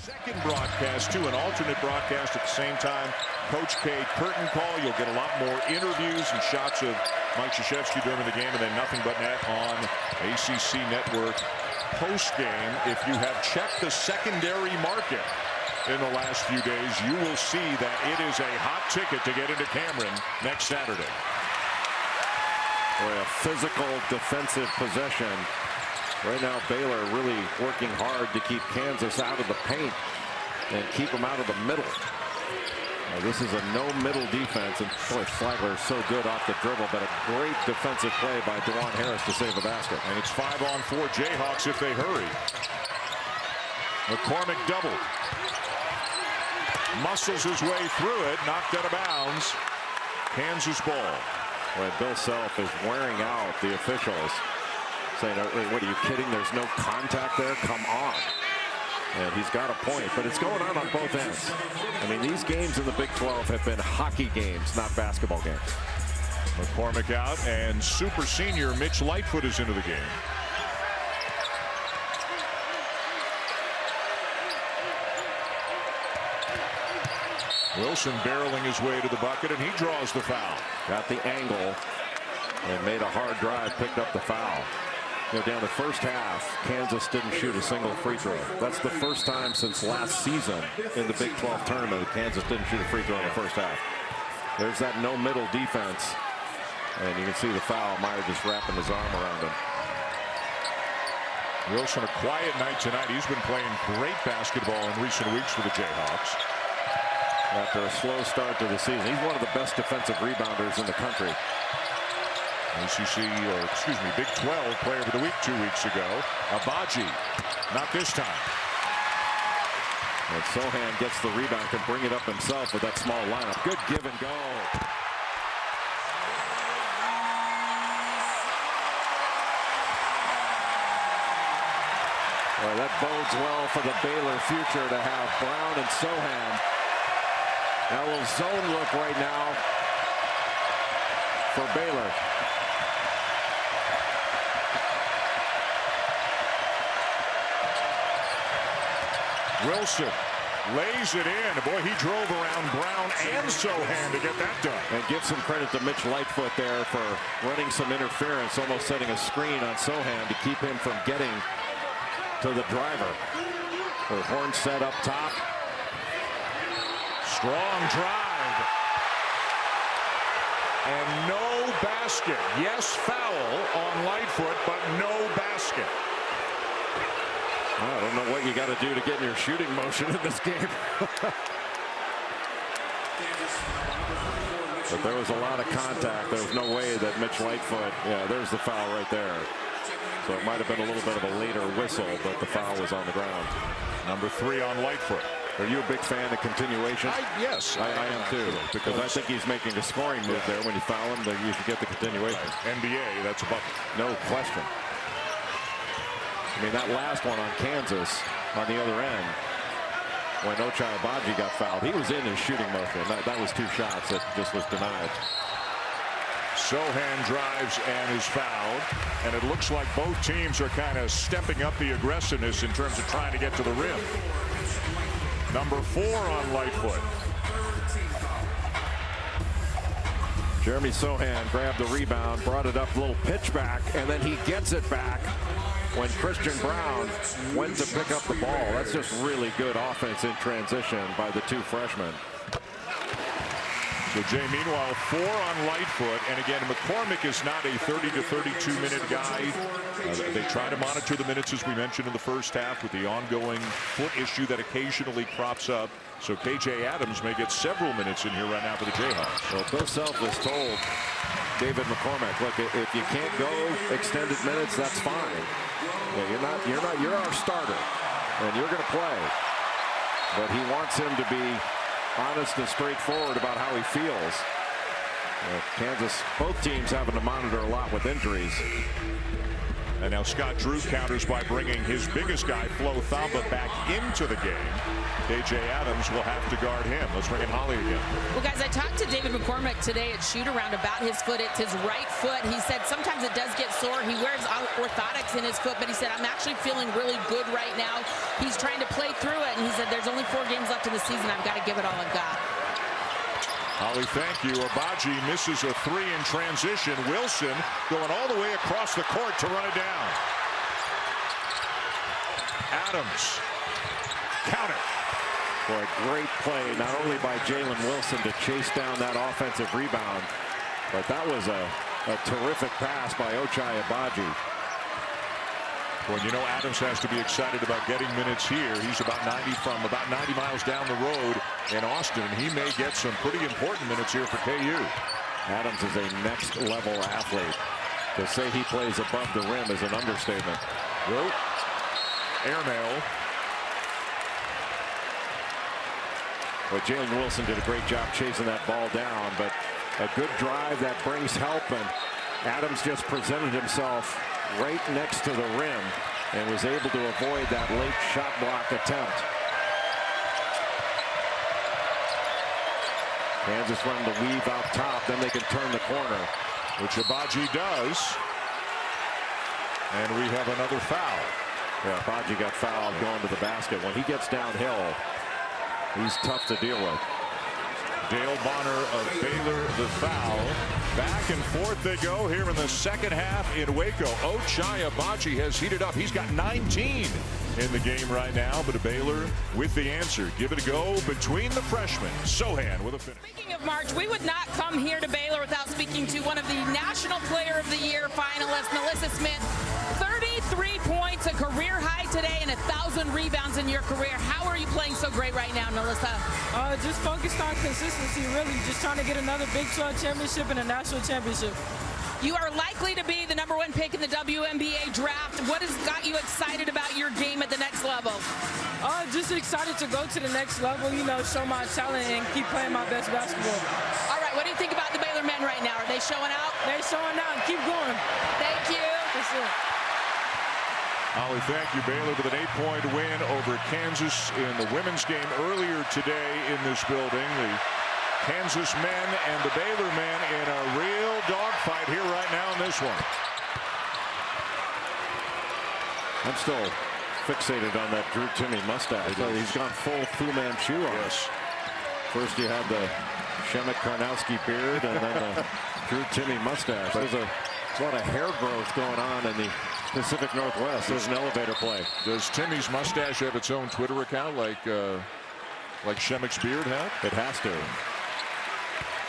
Second broadcast, too, an alternate broadcast at the same time. Coach K curtain call. You'll get a lot more interviews and shots of Mike Krzyzewski during the game, and then nothing but net on ACC Network post game. If you have checked the secondary market in the last few days, you will see that it is a hot ticket to get into Cameron next Saturday. Boy, a physical defensive possession. Right now, Baylor really working hard to keep Kansas out of the paint and keep them out of the middle. This is a no-middle defense, and boy, Flagler is so good off the dribble, but a great defensive play by DeJuan Harris to save a basket. And it's 5-on-4 Jayhawks if they hurry. McCormick doubled. Muscles his way through it, knocked out of bounds. Kansas ball. Boy, Bill Self is wearing out the officials, saying, what are you kidding? There's no contact there. Come on. And he's got a point, but it's going on both ends. I mean, these games in the Big 12 have been hockey games, not basketball games. McCormick out, and super senior Mitch Lightfoot is into the game. Wilson barreling his way to the bucket, and he draws the foul. Got the angle and made a hard drive, picked up the foul. Down the first half, Kansas didn't shoot a single free throw. That's the first time since last season in the Big 12 tournament that Kansas didn't shoot a free throw in the first half. There's that no-middle defense, and you can see the foul. Meyer just wrapping his arm around him. Wilson, a quiet night tonight. He's been playing great basketball in recent weeks for the Jayhawks. After a slow start to the season, he's one of the best defensive rebounders in the country. Big 12 player of the week 2 weeks ago. Abaji, not this time. And Sohan gets the rebound, can bring it up himself with that small lineup. Good give and go. Well, that bodes well for the Baylor future to have Brown and Sohan. Now a little zone look right now for Baylor. Wilson lays it in. Boy, he drove around Brown and Sohan to get that done. And give some credit to Mitch Lightfoot there for running some interference, almost setting a screen on Sohan to keep him from getting to the driver. The horn set up top. Strong drive. And no basket. Yes, foul on Lightfoot, but no basket. I don't know what you got to do to get in your shooting motion in this game. But there was a lot of contact. There was no way that Mitch Lightfoot, there's the foul right there. So it might have been a little bit of a later whistle, but the foul was on the ground. Number 3 on Lightfoot. Are you a big fan of continuation? Yes. I am too, because I think he's making a scoring move there. When you foul him, you should get the continuation. NBA, that's a bucket. No question. I mean, that last one on Kansas on the other end, when Ochai Agbaji got fouled, he was in his shooting motion. That was 2 shots that just was denied. Sohan drives and is fouled. And it looks like both teams are kind of stepping up the aggressiveness in terms of trying to get to the rim. Number 4 on Lightfoot. Jeremy Sohan grabbed the rebound, brought it up, a little pitch back, and then he gets it back when Christian Brown went to pick up the ball. That's just really good offense in transition by the 2 freshmen. So Jay, meanwhile, 4 on Lightfoot, and again, McCormick is not a 30 to 32 minute guy. They try to monitor the minutes, as we mentioned in the first half, with the ongoing foot issue that occasionally crops up. So KJ Adams may get several minutes in here right now for the Jayhawks. Well, Bill Self has told David McCormick, look, if you can't go extended minutes, that's fine. Yeah, you're our starter, and you're going to play. But he wants him to be honest and straightforward about how he feels. Kansas, both teams having to monitor a lot with injuries. And now Scott Drew counters by bringing his biggest guy, Flo Thamba, back into the game. KJ Adams will have to guard him. Let's bring in Holly again. Well, guys, I talked to David McCormick today at shoot-around about his foot. It's his right foot. He said sometimes it does get sore. He wears orthotics in his foot, but he said, I'm actually feeling really good right now. He's trying to play through it, and he said, there's only 4 games left in the season. I've got to give it all I've got. Holly, thank you. Abaji misses a 3 in transition. Wilson going all the way across the court to run it down. Adams. Count it. Boy, great play, not only by Jalen Wilson to chase down that offensive rebound, but that was a terrific pass by Ochai Agbaji. Well, you know, Adams has to be excited about getting minutes here. He's about 90 miles down the road in Austin. He may get some pretty important minutes here for KU. Adams is a next-level athlete. To say he plays above the rim is an understatement. Well, airmail. But Jalen Wilson did a great job chasing that ball down, but a good drive that brings help, and Adams just presented himself right next to the rim and was able to avoid that late shot block attempt. Kansas running the weave out top, then they can turn the corner, which Agbaji does. And we have another foul. Yeah, Agbaji got fouled going to the basket. When he gets downhill, he's tough to deal with. Dale Bonner of Baylor, the foul. Back and forth they go here in the second half in Waco. Ochai Agbaji has heated up. He's got 19 in the game right now, but Baylor with the answer. Give it a go between the freshmen. Sohan with a finish. Speaking of March, we would not come here to Baylor without speaking to one of the National Player of the Year finalists, Melissa Smith. 33 points, a career high today, and 1,000 rebounds in your career. How are you playing so great right now, Melissa? Just focused on consistency, really. Just trying to get another Big 12 championship and a national championship. You are likely to be the #1 pick in the WNBA draft. What has got you excited about your game at the next level? Just excited to go to the next level, you know, show my talent and keep playing my best basketball. All right, what do you think about the Baylor men right now? Are they showing out? They're showing out. Keep going. Thank you. That's it. Holly, thank you. Baylor with an 8-point win over Kansas in the women's game earlier today in this building. The Kansas men and the Baylor men in a real dogfight here right now in this one. I'm still fixated on that Drew Timme mustache. So he's gone full Fu Manchu on. Yes. First you had the Shemek Karnowski beard, and then the Drew Timme mustache. There's a lot of hair growth going on in the Pacific Northwest. There's an elevator play. Does Timmy's mustache have its own Twitter account like Shemek's beard had? It has to.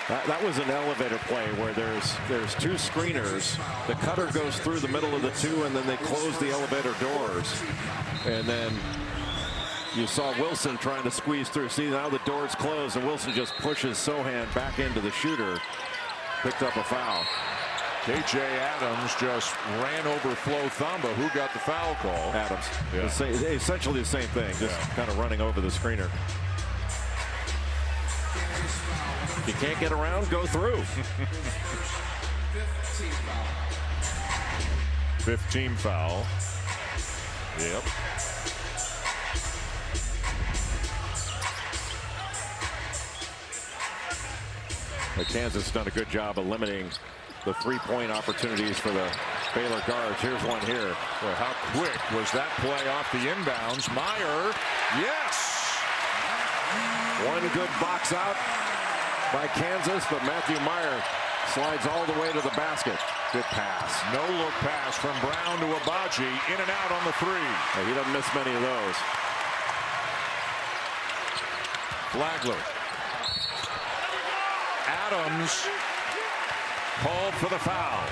That was an elevator play where there's 2 screeners. The cutter goes through the middle of the 2, and then they close the elevator doors. And then you saw Wilson trying to squeeze through. See, now the doors close, and Wilson just pushes Sohan back into the shooter. Picked up a foul. KJ Adams just ran over Flo Thamba, who got the foul call. Adams. Yeah. Essentially the same thing, just kind of running over the screener. If you can't get around, go through. 15 foul. Yep. But Kansas has done a good job of limiting the three-point opportunities for the Baylor guards. Here's one here. Boy, how quick was that play off the inbounds? Meyer, yes! One good box out by Kansas, but Matthew Meyer slides all the way to the basket. Good pass. No look pass from Brown to Abaji. In and out on the three. He doesn't miss many of those. Flagler. Adams called for the foul.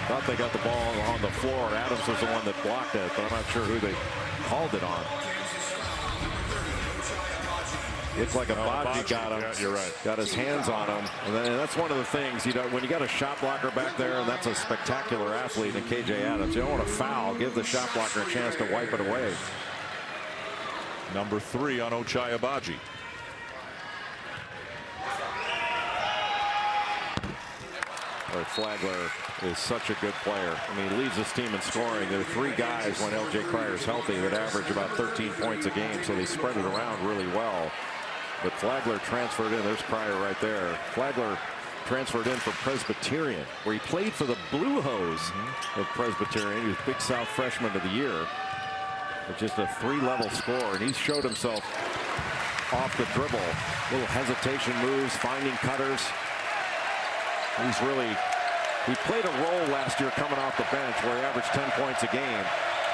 Thought they got the ball on the floor. Adams was the one that blocked it, but I'm not sure who they called it on. Looks like Abaji got him. Yeah, you're right. Got his hands on him. And then that's one of the things, you know, when you got a shot blocker back there, and that's a spectacular athlete in KJ Adams, you don't want to foul. Give the shot blocker a chance to wipe it away. Number 3 on Ochai Abaji. Flagler is such a good player. I mean, he leads this team in scoring. There are 3 guys when L.J. Crier's healthy that average about 13 points a game, so they spread it around really well. But Flagler transferred in. There's Crier right there. Flagler transferred in from Presbyterian, where he played for the Blue Hose of Presbyterian. He was Big South Freshman of the Year. With just a 3-level score, and he showed himself off the dribble. Little hesitation moves, finding cutters. He played a role last year coming off the bench where he averaged 10 points a game.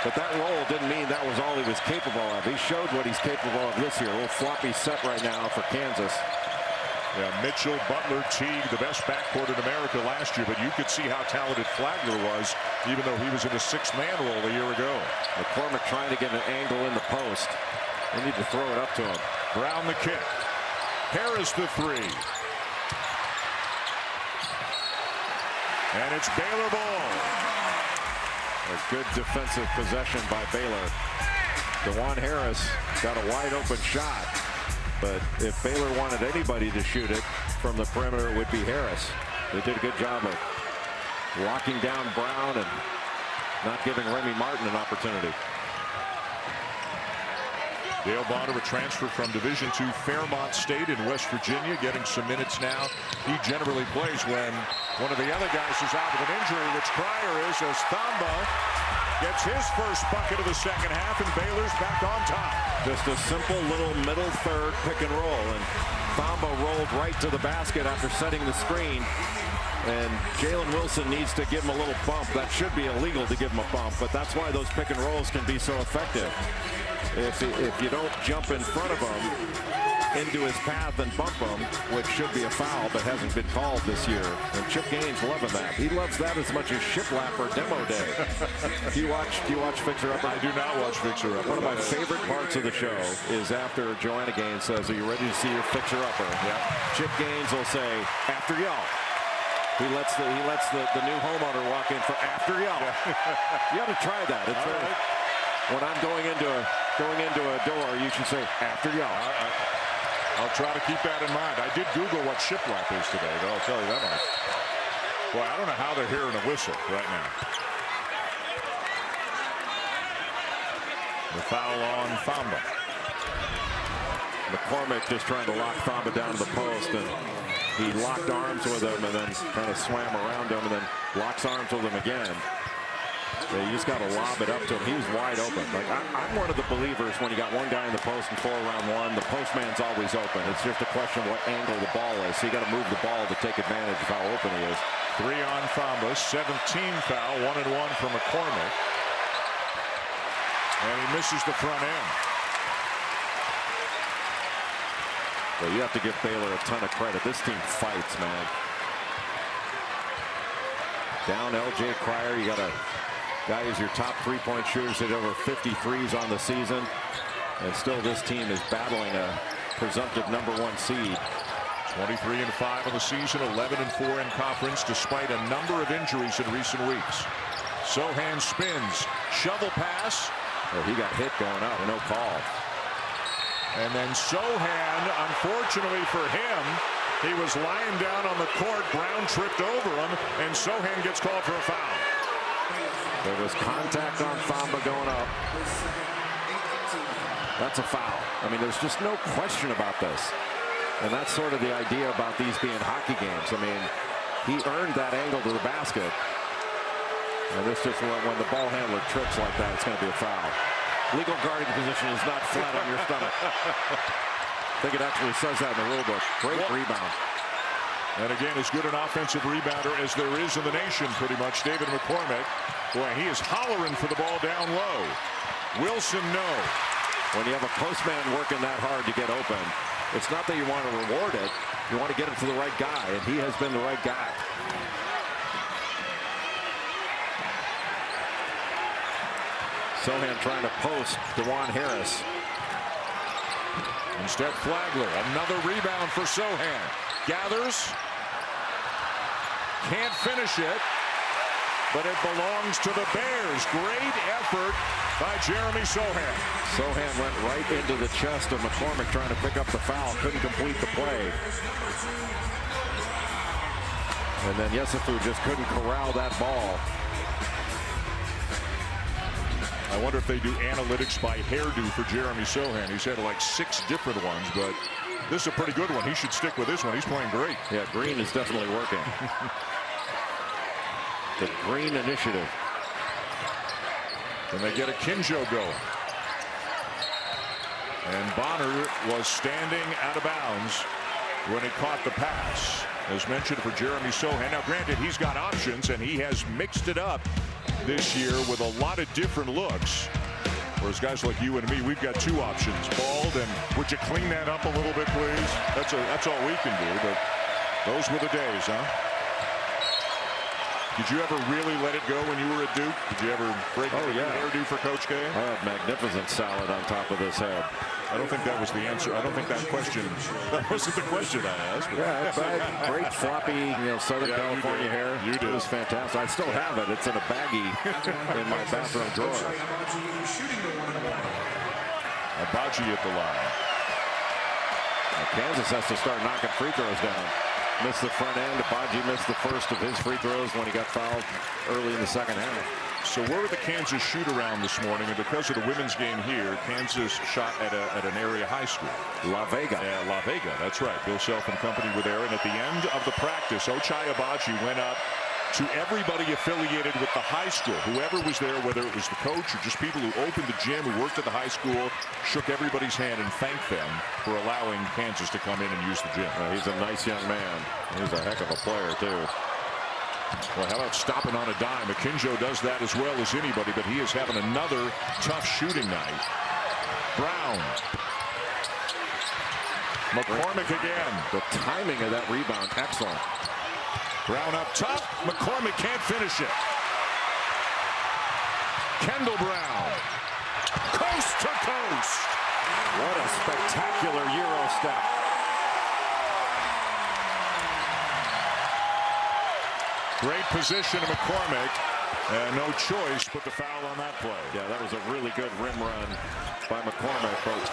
But that role didn't mean that was all he was capable of. He showed what he's capable of this year. A little floppy set right now for Kansas. Yeah, Mitchell, Butler, Teague, the best backcourt in America last year. But you could see how talented Flagler was, even though he was in a 6-man role a year ago. McCormick trying to get an angle in the post. They need to throw it up to him. Brown the kick. Harris the 3. And it's Baylor ball. A good defensive possession by Baylor. DeJuan Harris got a wide open shot. But if Baylor wanted anybody to shoot it from the perimeter, it would be Harris. They did a good job of locking down Brown and not giving Remy Martin an opportunity. Dale Bonner, a transfer from Division II Fairmont State in West Virginia, getting some minutes now. He generally plays when one of the other guys is out with an injury, which Crier is, as Thamba gets his first bucket of the second half, and Baylor's back on top. Just a simple little middle third pick and roll, and Thamba rolled right to the basket after setting the screen. And Jalen Wilson needs to give him a little bump. That should be illegal to give him a bump, but that's why those pick and rolls can be so effective. If you don't jump in front of him into his path and bump him, which should be a foul but hasn't been called this year. And Chip Gaines loving that. He loves that as much as shiplap or demo day. Do you watch Fixer Upper? I do not watch Fixer Upper. One of my favorite parts of the show is after Joanna Gaines says, "Are you ready to see your Fixer Upper?" Yeah. Chip Gaines will say, "After y'all." He lets the new homeowner walk in for after y'all. You ought to try that. It's when I'm going into a door, you should say after y'all. I'll try to keep that in mind. I did Google what shiplap is today, though. I'll tell you that much. Boy, I don't know how they're hearing a whistle right now. The foul on Thamba. McCormick just trying to lock Thamba down to the post, and he locked arms with him and then kind of swam around him and then locks arms with him again. Yeah, you just got to lob it up to him. He was wide open. Like I'm one of the believers when you got one guy in the post and 4 around 1, the postman's always open. It's just a question of what angle the ball is. So you got to move the ball to take advantage of how open he is. 3 on Thamba, 17 foul, 1-1 for McCormick. And he misses the front end. Well, you have to give Baylor a ton of credit. This team fights, man. Down L.J. Crier, you got a guy who's your top 3-point shooters, hit over 53s on the season, and still this team is battling a presumptive #1 seed. 23-5 on the season, 11-4 in conference, despite a number of injuries in recent weeks. Sohan spins, shovel pass. Oh, he got hit going up, no call. And then Sohan, unfortunately for him, he was lying down on the court. Brown tripped over him, and Sohan gets called for a foul. There was contact on Thamba going up. That's a foul. I mean, there's just no question about this. And that's sort of the idea about these being hockey games. I mean, He earned that angle to the basket. And this just when the ball handler trips like that, it's going to be a foul. Legal guarding position is not flat on your stomach. I think it actually says that in the rule book. Great rebound. And again, as good an offensive rebounder as there is in the nation, pretty much, David McCormick. Boy, he is hollering for the ball down low. Wilson, no. When you have a postman working that hard to get open, it's not that you want to reward it. You want to get it to the right guy, and he has been the right guy. Sohan trying to post DeJuan Harris. Instead, Flagler, another rebound for Sohan. Gathers. Can't finish it, but it belongs to the Bears. Great effort by Jeremy Sohan. Sohan went right into the chest of McCormick trying to pick up the foul. Couldn't complete the play. And then Yesufu just couldn't corral that ball. I wonder if they do analytics by hairdo for Jeremy Sohan. He's had like 6 different ones, but this is a pretty good one. He should stick with this one. He's playing great. Yeah, green is definitely working. The green initiative. And they get a Kinjo go. And Bonner was standing out of bounds when he caught the pass. As mentioned for Jeremy Sohan. Now, granted, he's got options, and he has mixed it up this year with a lot of different looks. Whereas guys like you and me, we've got 2 options. Bald, and would you clean that up a little bit, please? That's all we can do, but those were the days, huh? Did you ever really let it go when you were at Duke? Did you ever break out your hairdo for Coach K? I had magnificent salad on top of this head. I don't think that was the answer. I don't think that wasn't the question I asked. Yeah, great floppy, Southern California hair. You did. It was fantastic. I still have it. It's in a baggie in my bathroom drawer. Abaji at the line. Now Kansas has to start knocking free throws down. Missed the front end. Abaji missed the first of his free throws when he got fouled early in the second half. So where were the Kansas shoot around this morning? And because of the women's game here, Kansas shot at an area high school. La Vega. Yeah, La Vega. That's right. Bill Self and company were there. And at the end of the practice, Ochai Abaji went up to everybody affiliated with the high school. Whoever was there, whether it was the coach or just people who opened the gym, who worked at the high school, shook everybody's hand and thanked them for allowing Kansas to come in and use the gym. He's a nice young man. He's a heck of a player, too. Well, how about stopping on a dime? Akinjo does that as well as anybody, but he is having another tough shooting night. Brown. McCormick again. The timing of that rebound, excellent. Brown up top. McCormick can't finish it. Kendall Brown. Coast to coast. What a spectacular Euro step. Great position of McCormick, and no choice but the foul on that play. Yeah, that was a really good rim run by McCormick. But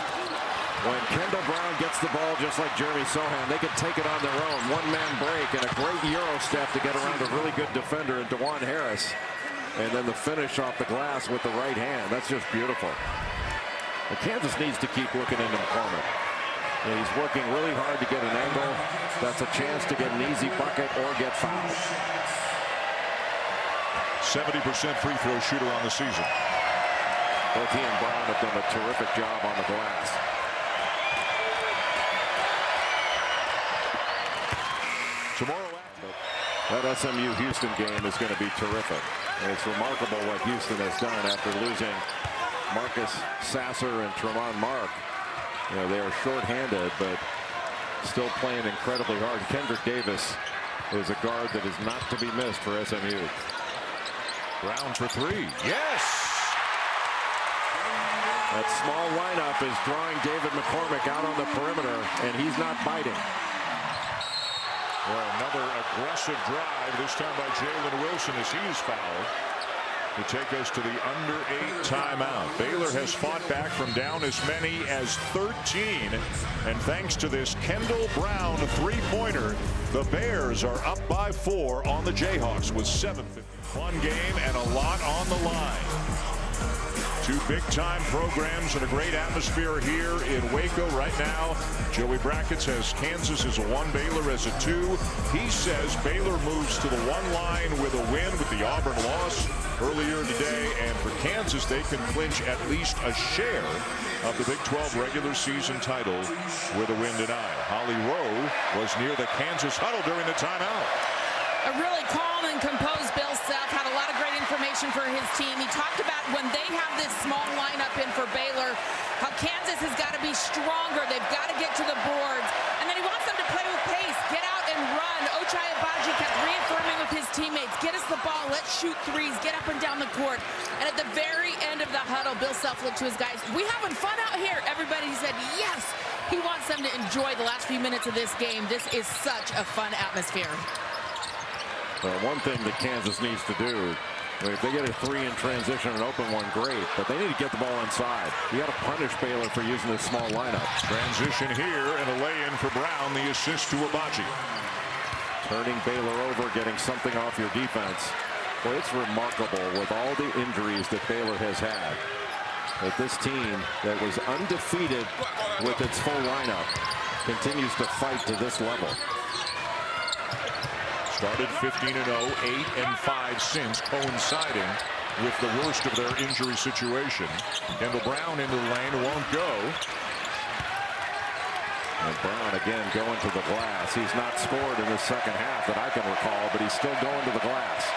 when Kendall Brown gets the ball, just like Jeremy Sohan, they can take it on their own. One-man break and a great Euro step to get around a really good defender in DeJuan Harris. And then the finish off the glass with the right hand. That's just beautiful. And Kansas needs to keep looking into McCormick. He's working really hard to get an angle. That's a chance to get an easy bucket or get fouled. 70% free throw shooter on the season. Both he and Brown have done a terrific job on the glass. Tomorrow, that SMU Houston game is going to be terrific. And it's remarkable what Houston has done after losing Marcus Sasser and Tremont Mark. They are shorthanded, but still playing incredibly hard. Kendrick Davis is a guard that is not to be missed for SMU. Brown for 3. Yes! That small lineup is drawing David McCormick out on the perimeter, and he's not biting. Well, another aggressive drive, this time by Jalen Wilson as he's fouled, to take us to the under 8 timeout. Baylor has fought back from down as many as 13. And thanks to this Kendall Brown three-pointer, the Bears are up by 4 on the Jayhawks with 7:50. Fun game and a lot on the line. Two big-time programs and a great atmosphere here in Waco right now. Joey Brackett says Kansas is a 1, Baylor as a 2. He says Baylor moves to the 1 line with a win with the Auburn loss earlier today. And for Kansas, they can clinch at least a share of the Big 12 regular season title with a win tonight. Holly Rowe was near the Kansas huddle during the timeout. A really calm and composed Bill Self had a lot of great information for his team. He talked about when they have this small lineup in for Baylor, how Kansas has got to be stronger. They've got to get to the boards. And then he wants them to play with pace, get out and run. Ochai Agbaji kept reaffirming with his teammates, get us the ball, let's shoot threes, get up and down the court. And at the very end of the huddle, Bill Self looked to his guys, we having fun out here. Everybody said yes. He wants them to enjoy the last few minutes of this game. This is such a fun atmosphere. Well, one thing that Kansas needs to do, if they get a 3 in transition and open one, great, but they need to get the ball inside. You got to punish Baylor for using this small lineup. Transition here and a lay-in for Brown, the assist to Agbaji. Turning Baylor over, getting something off your defense. Boy, it's remarkable with all the injuries that Baylor has had, that this team that was undefeated with its full lineup continues to fight to this level. Started 15-0, 8-5 since, coinciding with the worst of their injury situation. Kendall Brown into the lane, won't go. And Brown again going to the glass. He's not scored in the second half that I can recall, but he's still going to the glass.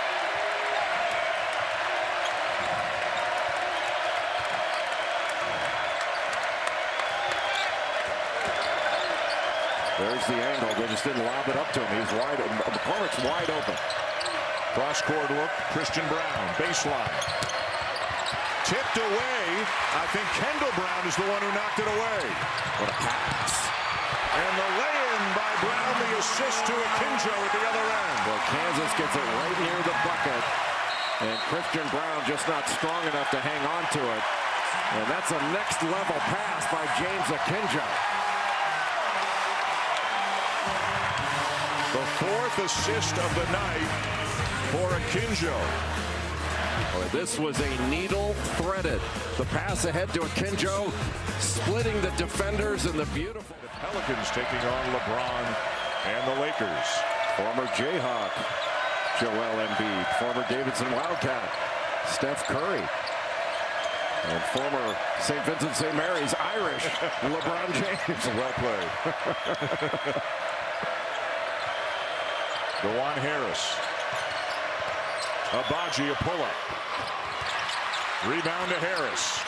There's the angle. They just didn't lob it up to him. He's wide open. McCormick's wide open. Cross-court look. Christian Brown. Baseline. Tipped away. I think Kendall Brown is the one who knocked it away. What a pass. And the lay-in by Brown. The assist to Akinjo at the other end. Well, Kansas gets it right near the bucket. And Christian Brown just not strong enough to hang on to it. And that's a next-level pass by James Akinjo. The 4th assist of the night for Akinjo. Boy, this was a needle threaded. The pass ahead to Akinjo, splitting the defenders in the beautiful. The Pelicans taking on LeBron and the Lakers. Former Jayhawk, Joel Embiid. Former Davidson Wildcat, Steph Curry. And former St. Vincent St. Mary's Irish, LeBron James. Well played. DeJuan Harris. Agbaji a pull-up. Rebound to Harris.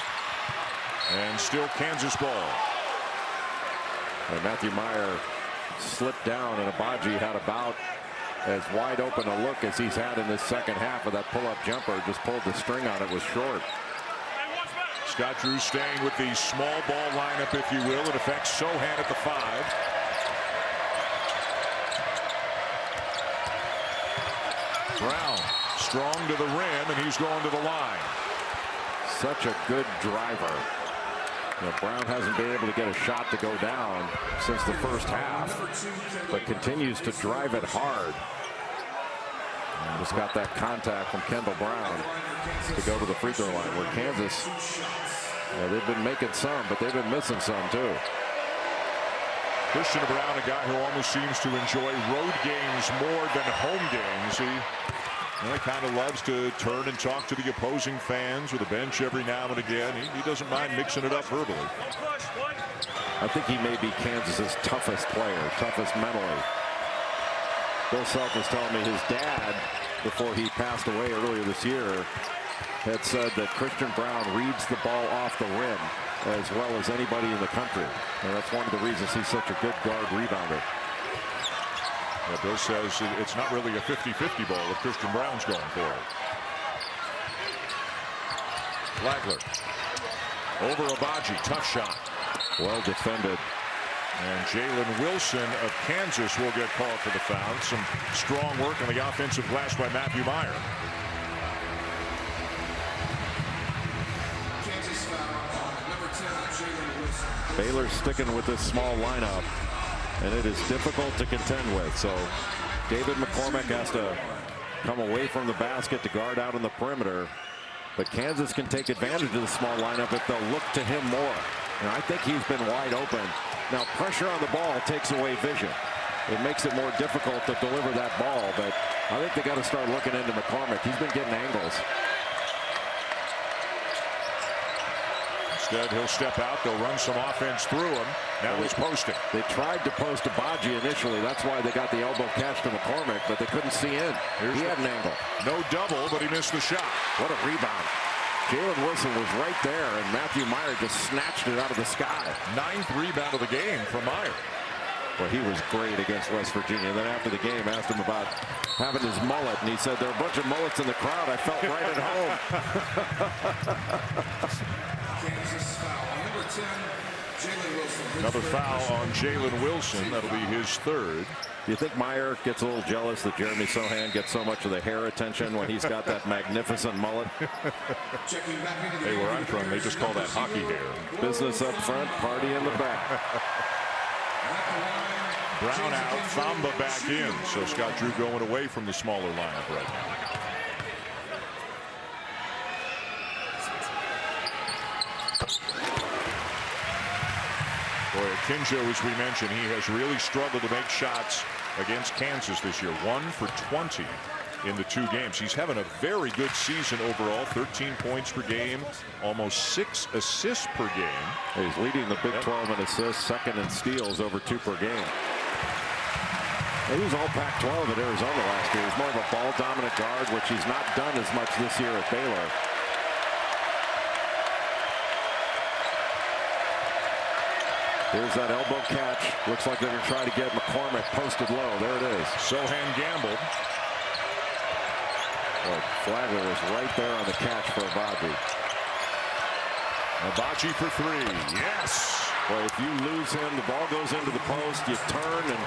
And still Kansas ball. And Matthew Meyer slipped down, and Agbaji had about as wide open a look as he's had in this second half of that pull-up jumper. Just pulled the string on it, was short. Scott Drew staying with the small ball lineup, if you will. It affects Sohan at the 5. Brown strong to the rim, and he's going to the line. Such a good driver. You know, Brown hasn't been able to get a shot to go down since the first half, but continues to drive it hard. And just got that contact from Kendall Brown to go to the free throw line, where Kansas, they've been making some, but they've been missing some too. Christian Brown, a guy who almost seems to enjoy road games more than home games. He kind of loves to turn and talk to the opposing fans with a bench every now and again. He doesn't mind mixing it up verbally. I think he may be Kansas's toughest player, toughest mentally. Bill Self was telling me his dad, before he passed away earlier this year, had said that Christian Brown reads the ball off the rim as well as anybody in the country. And that's one of the reasons he's such a good guard rebounder. Well, Bill says it's not really a 50-50 ball if Christian Brown's going for it. Flagler over Agbaji, tough shot. Well defended. And Jalen Wilson of Kansas will get called for the foul. Some strong work on the offensive glass by Matthew Meyer. Baylor sticking with this small lineup, and it is difficult to contend with. So David McCormick has to come away from the basket to guard out on the perimeter. But Kansas can take advantage of the small lineup if they'll look to him more. And I think he's been wide open. Now, pressure on the ball takes away vision. It makes it more difficult to deliver that ball, but I think they got to start looking into McCormick. He's been getting angles. Instead, he'll step out. They'll run some offense through him. Now he's posting. They tried to post Abaji initially. That's why they got the elbow catch to McCormick, but they couldn't see in. He had an angle. No double, but he missed the shot. What a rebound. Jalen Wilson was right there, and Matthew Meyer just snatched it out of the sky. 9th rebound of the game for Meyer. Well, he was great against West Virginia. And then after the game, asked him about having his mullet, and he said, there are a bunch of mullets in the crowd. I felt right at home. Another foul on Jalen Wilson. That'll be his 3rd. Do you think Meyer gets a little jealous that Jeremy Sohan gets so much of the hair attention when he's got that magnificent mullet? Hey, where I'm from, they just call that hockey hair. Business up front, party in the back. Brown out, Thamba back in. So Scott Drew going away from the smaller lineup right now. Boy, Akinjo, as we mentioned, he has really struggled to make shots against Kansas this year. 1 for 20 in the 2 games. He's having a very good season overall. 13 points per game, almost 6 assists per game. He's leading the Big 12 in assists, 2nd in steals, over 2 per game. He was all Pac-12 at Arizona last year. He's more of a ball-dominant guard, which he's not done as much this year at Baylor. Here's that elbow catch. Looks like they're going to try to get McCormick posted low. There it is. Sohan gambled. Well, Flagler was right there on the catch for Abaji. Abaji for 3. Yes. Boy, if you lose him, the ball goes into the post, you turn and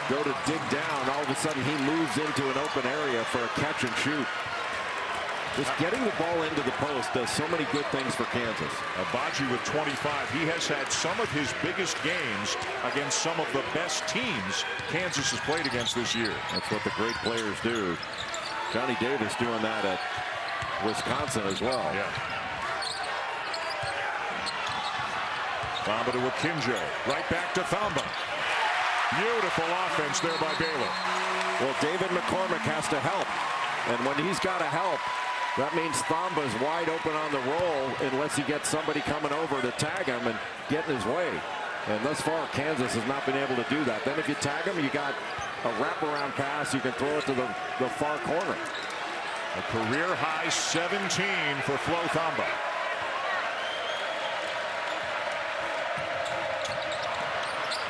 go to dig down. All of a sudden, he moves into an open area for a catch and shoot. Just getting the ball into the post does so many good things for Kansas. Abaji with 25. He has had some of his biggest games against some of the best teams Kansas has played against this year. That's what the great players do. Johnny Davis doing that at Wisconsin as well. Yeah. Thamba to Akinjo. Right back to Thamba. Beautiful offense there by Baylor. Well, David McCormick has to help. And when he's got to help, that means Thamba's wide open on the roll unless he gets somebody coming over to tag him and get in his way. And thus far, Kansas has not been able to do that. Then if you tag him, you got a wraparound pass. You can throw it to the far corner. A career high 17 for Flo Thamba.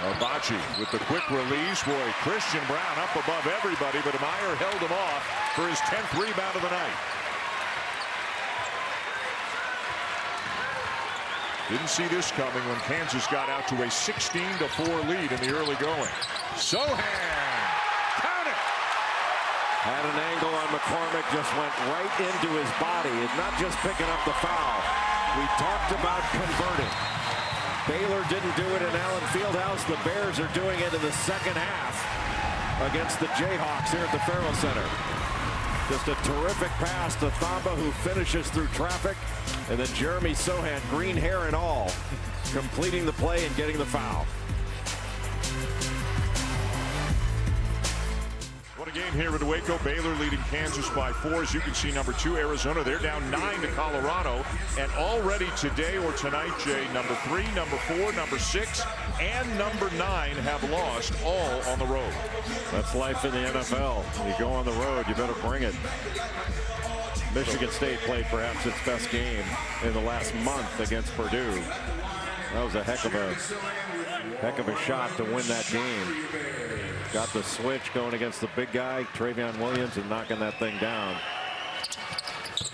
Abaji with the quick release. Boy, Christian Brown up above everybody, but Meyer held him off for his 10th rebound of the night. Didn't see this coming when Kansas got out to a 16-4 lead in the early going. Sohan, count it. Had an angle on McCormick, just went right into his body. It's not just picking up the foul. We talked about converting. Baylor didn't do it in Allen Fieldhouse. The Bears are doing it in the second half against the Jayhawks here at the Ferrell Center. Just a terrific pass to Thamba, who finishes through traffic. And then Jeremy Sohan, green hair and all, completing the play and getting the foul. What a game here at Waco. Baylor leading Kansas by 4. As you can see, number 2, Arizona. They're down 9 to Colorado. And already today or tonight, Jay, number 3, number 4, number 6, and number 9 have lost, all on the road. That's life in the NFL. You go on the road, you better bring it. Michigan State played perhaps its best game in the last month against Purdue. That was a heck of a shot to win that game. Got the switch going against the big guy, Travion Williams, and knocking that thing down.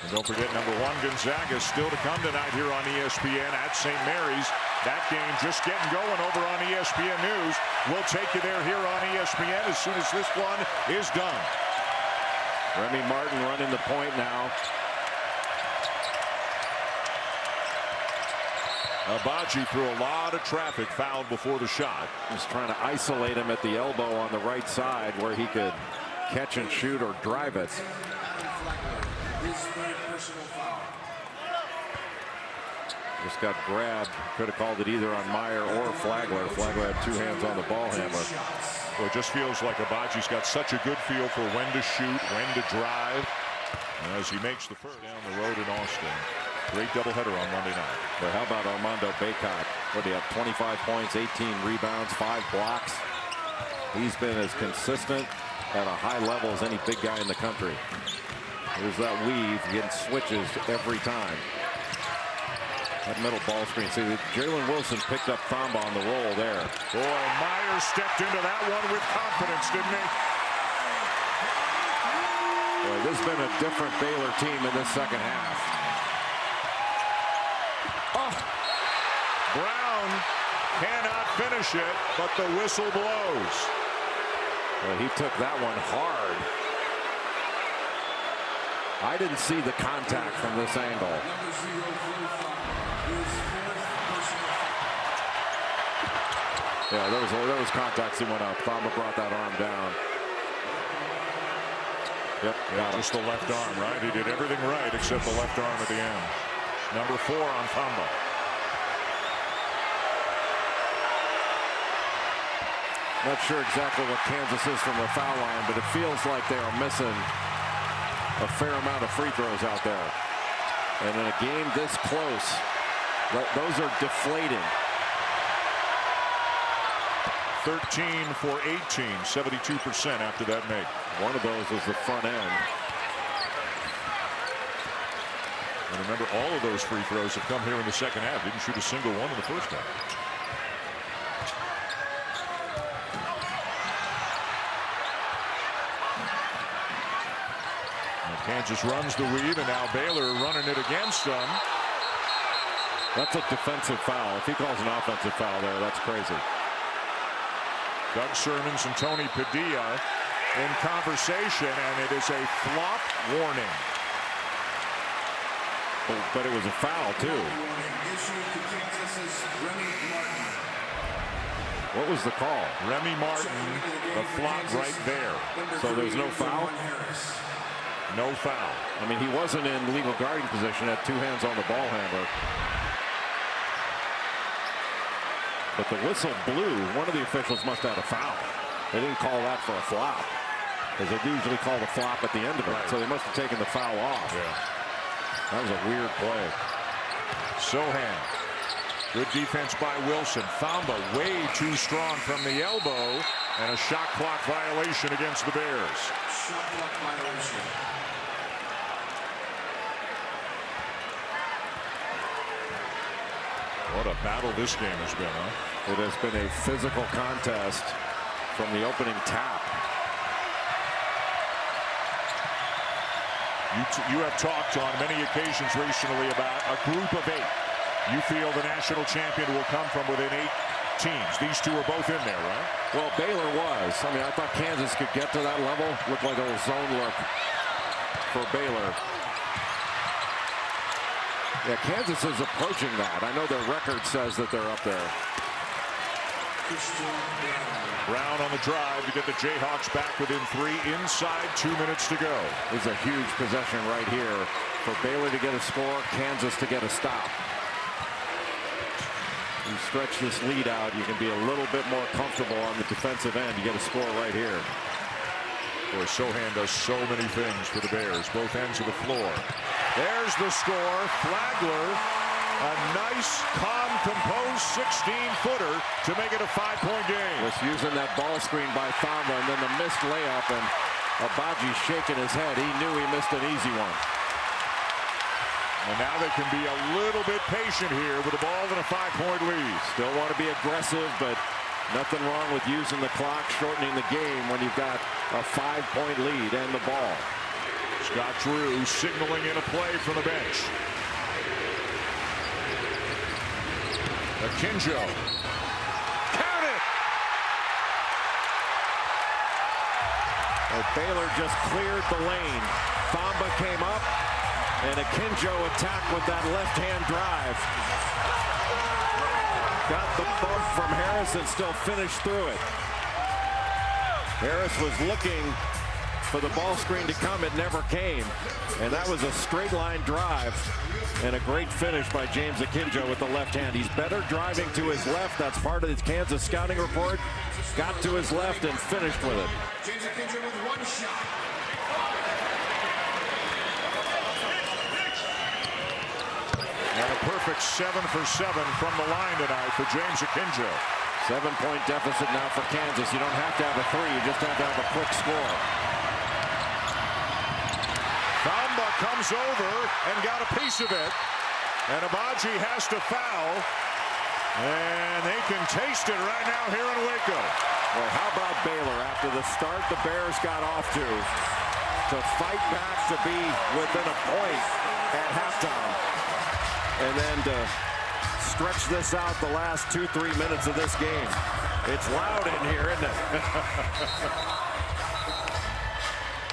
And don't forget, number 1, Gonzaga, still to come tonight here on ESPN at St. Mary's. That game just getting going over on ESPN News. We'll take you there here on ESPN as soon as this one is done. Remy Martin running the point now. Abaji through a lot of traffic, fouled before the shot. Just trying to isolate him at the elbow on the right side where he could catch and shoot or drive it. Just got grabbed. Could have called it either on Meyer or Flagler. Flagler had 2 hands on the ball handler. Well, it just feels like Abaji's got such a good feel for when to shoot, when to drive. And as he makes the first down the road in Austin. Great doubleheader on Monday night. But how about Armando Bacot? What do you have? 25 points, 18 rebounds, 5 blocks. He's been as consistent at a high level as any big guy in the country. There's that weave, getting switches every time. That middle ball screen. See, Jalen Wilson picked up Thamba on the roll there. Boy, Meyer stepped into that one with confidence, didn't he? Boy, this has been a different Baylor team in this second half. Oh. Brown cannot finish it, but the whistle blows. Well, he took that one hard. I didn't see the contact from this angle. Yeah, there was contact. He went up. Thamba brought that arm down. Yep, got just the left arm, right? He did everything right except the left arm at the end. Number 4 on Thamba. Not sure exactly what Kansas is from the foul line, but it feels like they are missing a fair amount of free throws out there. And in a game this close, those are deflating. 13 for 18, 72% after that make. One of those was the front end. And remember, all of those free throws have come here in the second half. Didn't shoot a single one in the first half. And Kansas runs the weave, and now Baylor running it against them. That's a defensive foul. If he calls an offensive foul there, that's crazy. Doug Sermons and Tony Padilla in conversation, and it is a flop warning. But it was a foul, too. What was the call? Remy Martin, the flop right there. So there's no foul? No foul. I mean, he wasn't in legal guarding position, had 2 hands on the ball handler. But the whistle blew. One of the officials must have had a foul. They didn't call that for a flop, because they usually call the flop at the end of it. Right. So they must have taken the foul off. Yeah. That was a weird play. Sohan. Good defense by Wilson. Thamba way too strong from the elbow, and a shot clock violation against the Bears. Shot clock violation. What a battle this game has been, huh? It has been a physical contest from the opening tap. You have talked on many occasions recently about a group of 8. You feel the national champion will come from within 8 teams. These two are both in there, right? Well, Baylor was. I mean, I thought Kansas could get to that level. Looked like a little zone look for Baylor. Yeah, Kansas is approaching that. I know their record says that they're up there. Brown on the drive to get the Jayhawks back within 3 inside 2 minutes to go. This is a huge possession right here for Baylor to get a score, Kansas to get a stop. You stretch this lead out, you can be a little bit more comfortable on the defensive end. You get a score right here. Boy, Sohan does so many things for the Bears, both ends of the floor. There's the score. Flagler, a nice, calm, composed 16-footer to make it a 5-point game. Just using that ball screen by Thamba, and then the missed layup, and Abaji shaking his head. He knew he missed an easy one. And now they can be a little bit patient here with the ball in a 5-point lead. Still want to be aggressive, but nothing wrong with using the clock, shortening the game when you've got a 5-point lead and the ball. Scott Drew signaling in a play from the bench. Akinjo. Count it! Well, Baylor just cleared the lane. Thamba came up, and Akinjo attacked with that left-hand drive. Got the bump from Harris and still finished through it. Harris was looking for the ball screen to come. It never came. And that was a straight line drive and a great finish by James Akinjo with the left hand. He's better driving to his left. That's part of his Kansas scouting report. Got to his left and finished with it. James Akinjo with one shot. And a perfect 7 for 7 from the line tonight for James Akinjo. 7-point deficit now for Kansas. You don't have to have a three. You just have to have a quick score. Thamba comes over and got a piece of it. And Agbaji has to foul. And they can taste it right now here in Waco. Well, how about Baylor after the start the Bears got off to fight back to be within a point at halftime. And then to stretch this out the last 2-3 minutes of this game. It's loud in here, isn't it?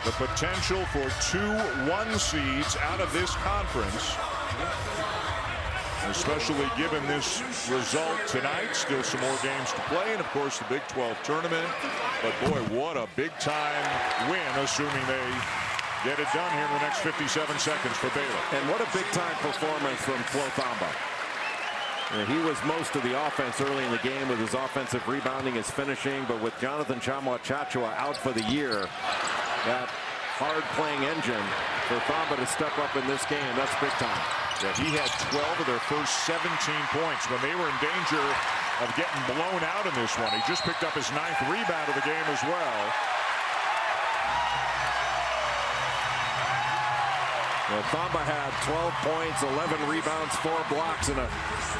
The potential for 2 1 seeds out of this conference, especially given this result tonight. Still some more games to play, and of course the Big 12 tournament. But boy, what a big time win, assuming they get it done here in the next 57 seconds for Baylor. And what a big time performance from Flo Thamba. He was most of the offense early in the game with his offensive rebounding, his finishing, but with Jonathan Tchamwa-Tchatchoua out for the year, that hard-playing engine for Thamba to step up in this game, that's big time. Yeah, he had 12 of their first 17 points when they were in danger of getting blown out in this one. He just picked up his 9th rebound of the game as well. Well, Thamba had 12 points, 11 rebounds, 4 blocks in a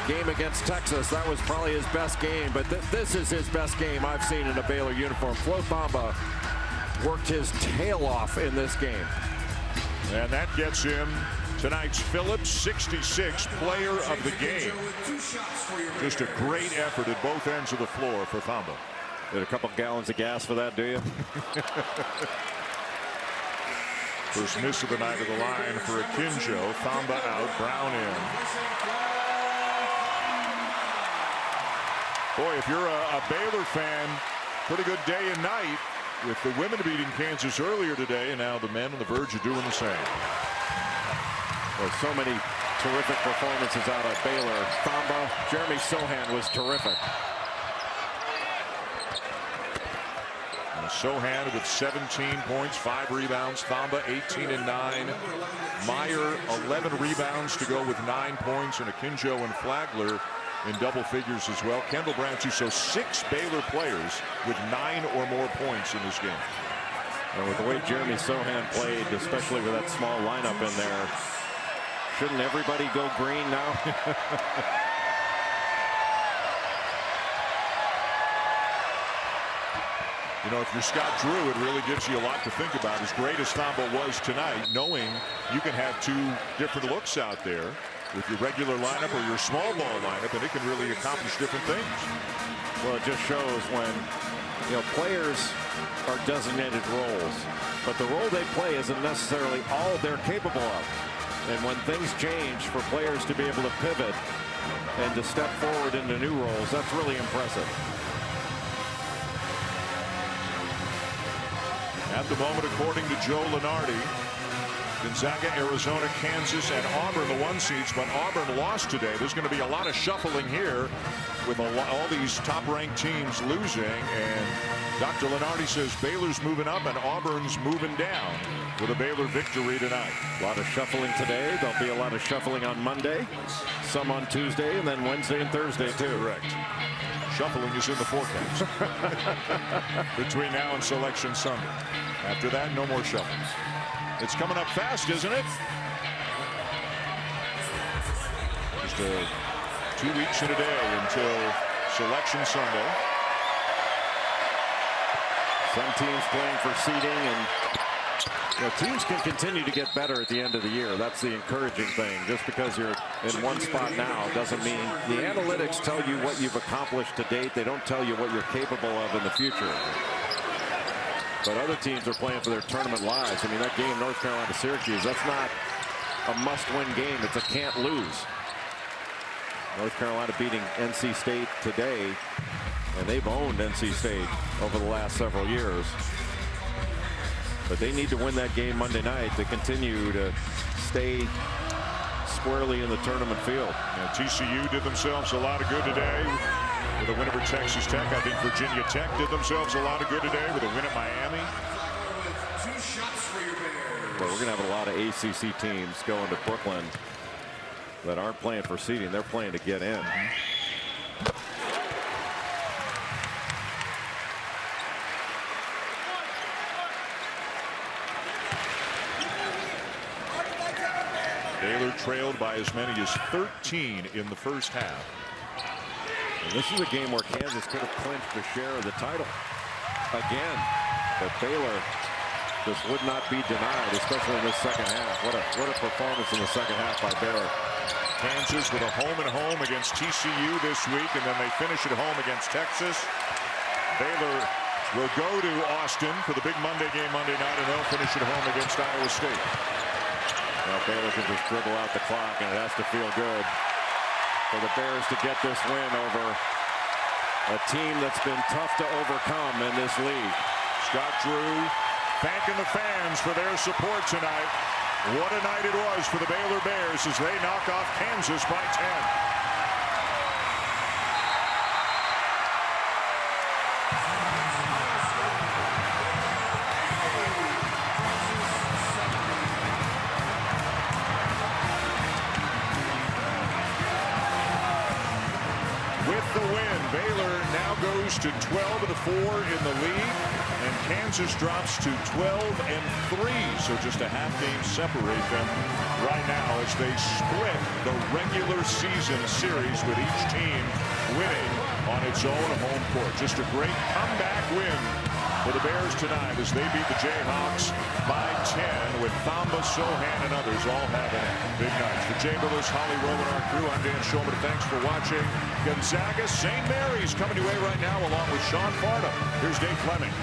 game against Texas. That was probably his best game, but this is his best game I've seen in a Baylor uniform. Flo Thamba worked his tail off in this game. And that gets him tonight's Phillips 66 player of the game. Just a great effort at both ends of the floor for Thamba. Get a couple gallons of gas for that, do you? First miss of the night of the line for Akinjo. Thamba out, Brown in. Boy, if you're a Baylor fan, pretty good day and night with the women beating Kansas earlier today, and now the men on the verge of doing the same. Well, so many terrific performances out of Baylor. Thamba, Jeremy Sohan was terrific. Sohan with 17 points, 5 rebounds. Thamba 18 and 9. Meyer 11 rebounds to go with 9 points, and Akinjo and Flagler in double figures as well. Kendall Brown too. So 6 Baylor players with 9 or more points in this game. And with the way Jeremy Sohan played, especially with that small lineup in there, shouldn't everybody go green now? You know, if you're Scott Drew, it really gives you a lot to think about. As great as Thamba was tonight, knowing you can have 2 different looks out there with your regular lineup or your small ball lineup, and it can really accomplish different things. Well, it just shows when, players are designated roles, but the role they play isn't necessarily all they're capable of. And when things change, for players to be able to pivot and to step forward into new roles, that's really impressive. At the moment, according to Joe Lunardi, Gonzaga, Arizona, Kansas, and Auburn, the 1 seeds, but Auburn lost today. There's going to be a lot of shuffling here with all these top-ranked teams losing, and Dr. Lunardi says Baylor's moving up and Auburn's moving down with a Baylor victory tonight. A lot of shuffling today. There'll be a lot of shuffling on Monday, some on Tuesday, and then Wednesday and Thursday, too. Correct. Shuffling is in the forecast between now and Selection Sunday. After that, no more shuffling. It's coming up fast, isn't it? Just 2 weeks and a day until Selection Sunday. Some teams playing for seeding, and teams can continue to get better at the end of the year. That's the encouraging thing. Just because you're in one spot now doesn't mean the analytics tell you what you've accomplished to date. They don't tell you what you're capable of in the future. But other teams are playing for their tournament lives. I mean, that game, North Carolina-Syracuse, that's not a must-win game. It's a can't lose. North Carolina beating NC State today, and they've owned NC State over the last several years. But they need to win that game Monday night to continue to stay squarely in the tournament field. Yeah, TCU did themselves a lot of good today with a win over Texas Tech. I think Virginia Tech did themselves a lot of good today with a win at Miami. But we're going to have a lot of ACC teams going to Brooklyn that aren't playing for seeding. They're playing to get in. Baylor trailed by as many as 13 in the first half. And this is a game where Kansas could have clinched a share of the title again, but Baylor just would not be denied, especially in this second half. What a performance in the second half by Baylor. Kansas with a home-and-home against TCU this week, and then they finish at home against Texas. Baylor will go to Austin for the big Monday game Monday night, and they'll finish at home against Iowa State. Well, Baylor can just dribble out the clock, and it has to feel good for the Bears to get this win over a team that's been tough to overcome in this league. Scott Drew thanking the fans for their support tonight. What a night it was for the Baylor Bears as they knock off Kansas by 10. With the win, Baylor now goes to 12-4 in the league, and Kansas drops to 12-3. So just a half game separate them right now as they split the regular season series with each team winning on its own home court. Just a great comeback win for the Bears tonight as they beat the Jayhawks by 10 with Thamba, Sohan, and others all having big nights. For Jay Billis, Holly Roman, our crew, I'm Dan Shulman. Thanks for watching. Gonzaga, St. Mary's coming your way right now along with Sean Farnham. Here's Dave Fleming.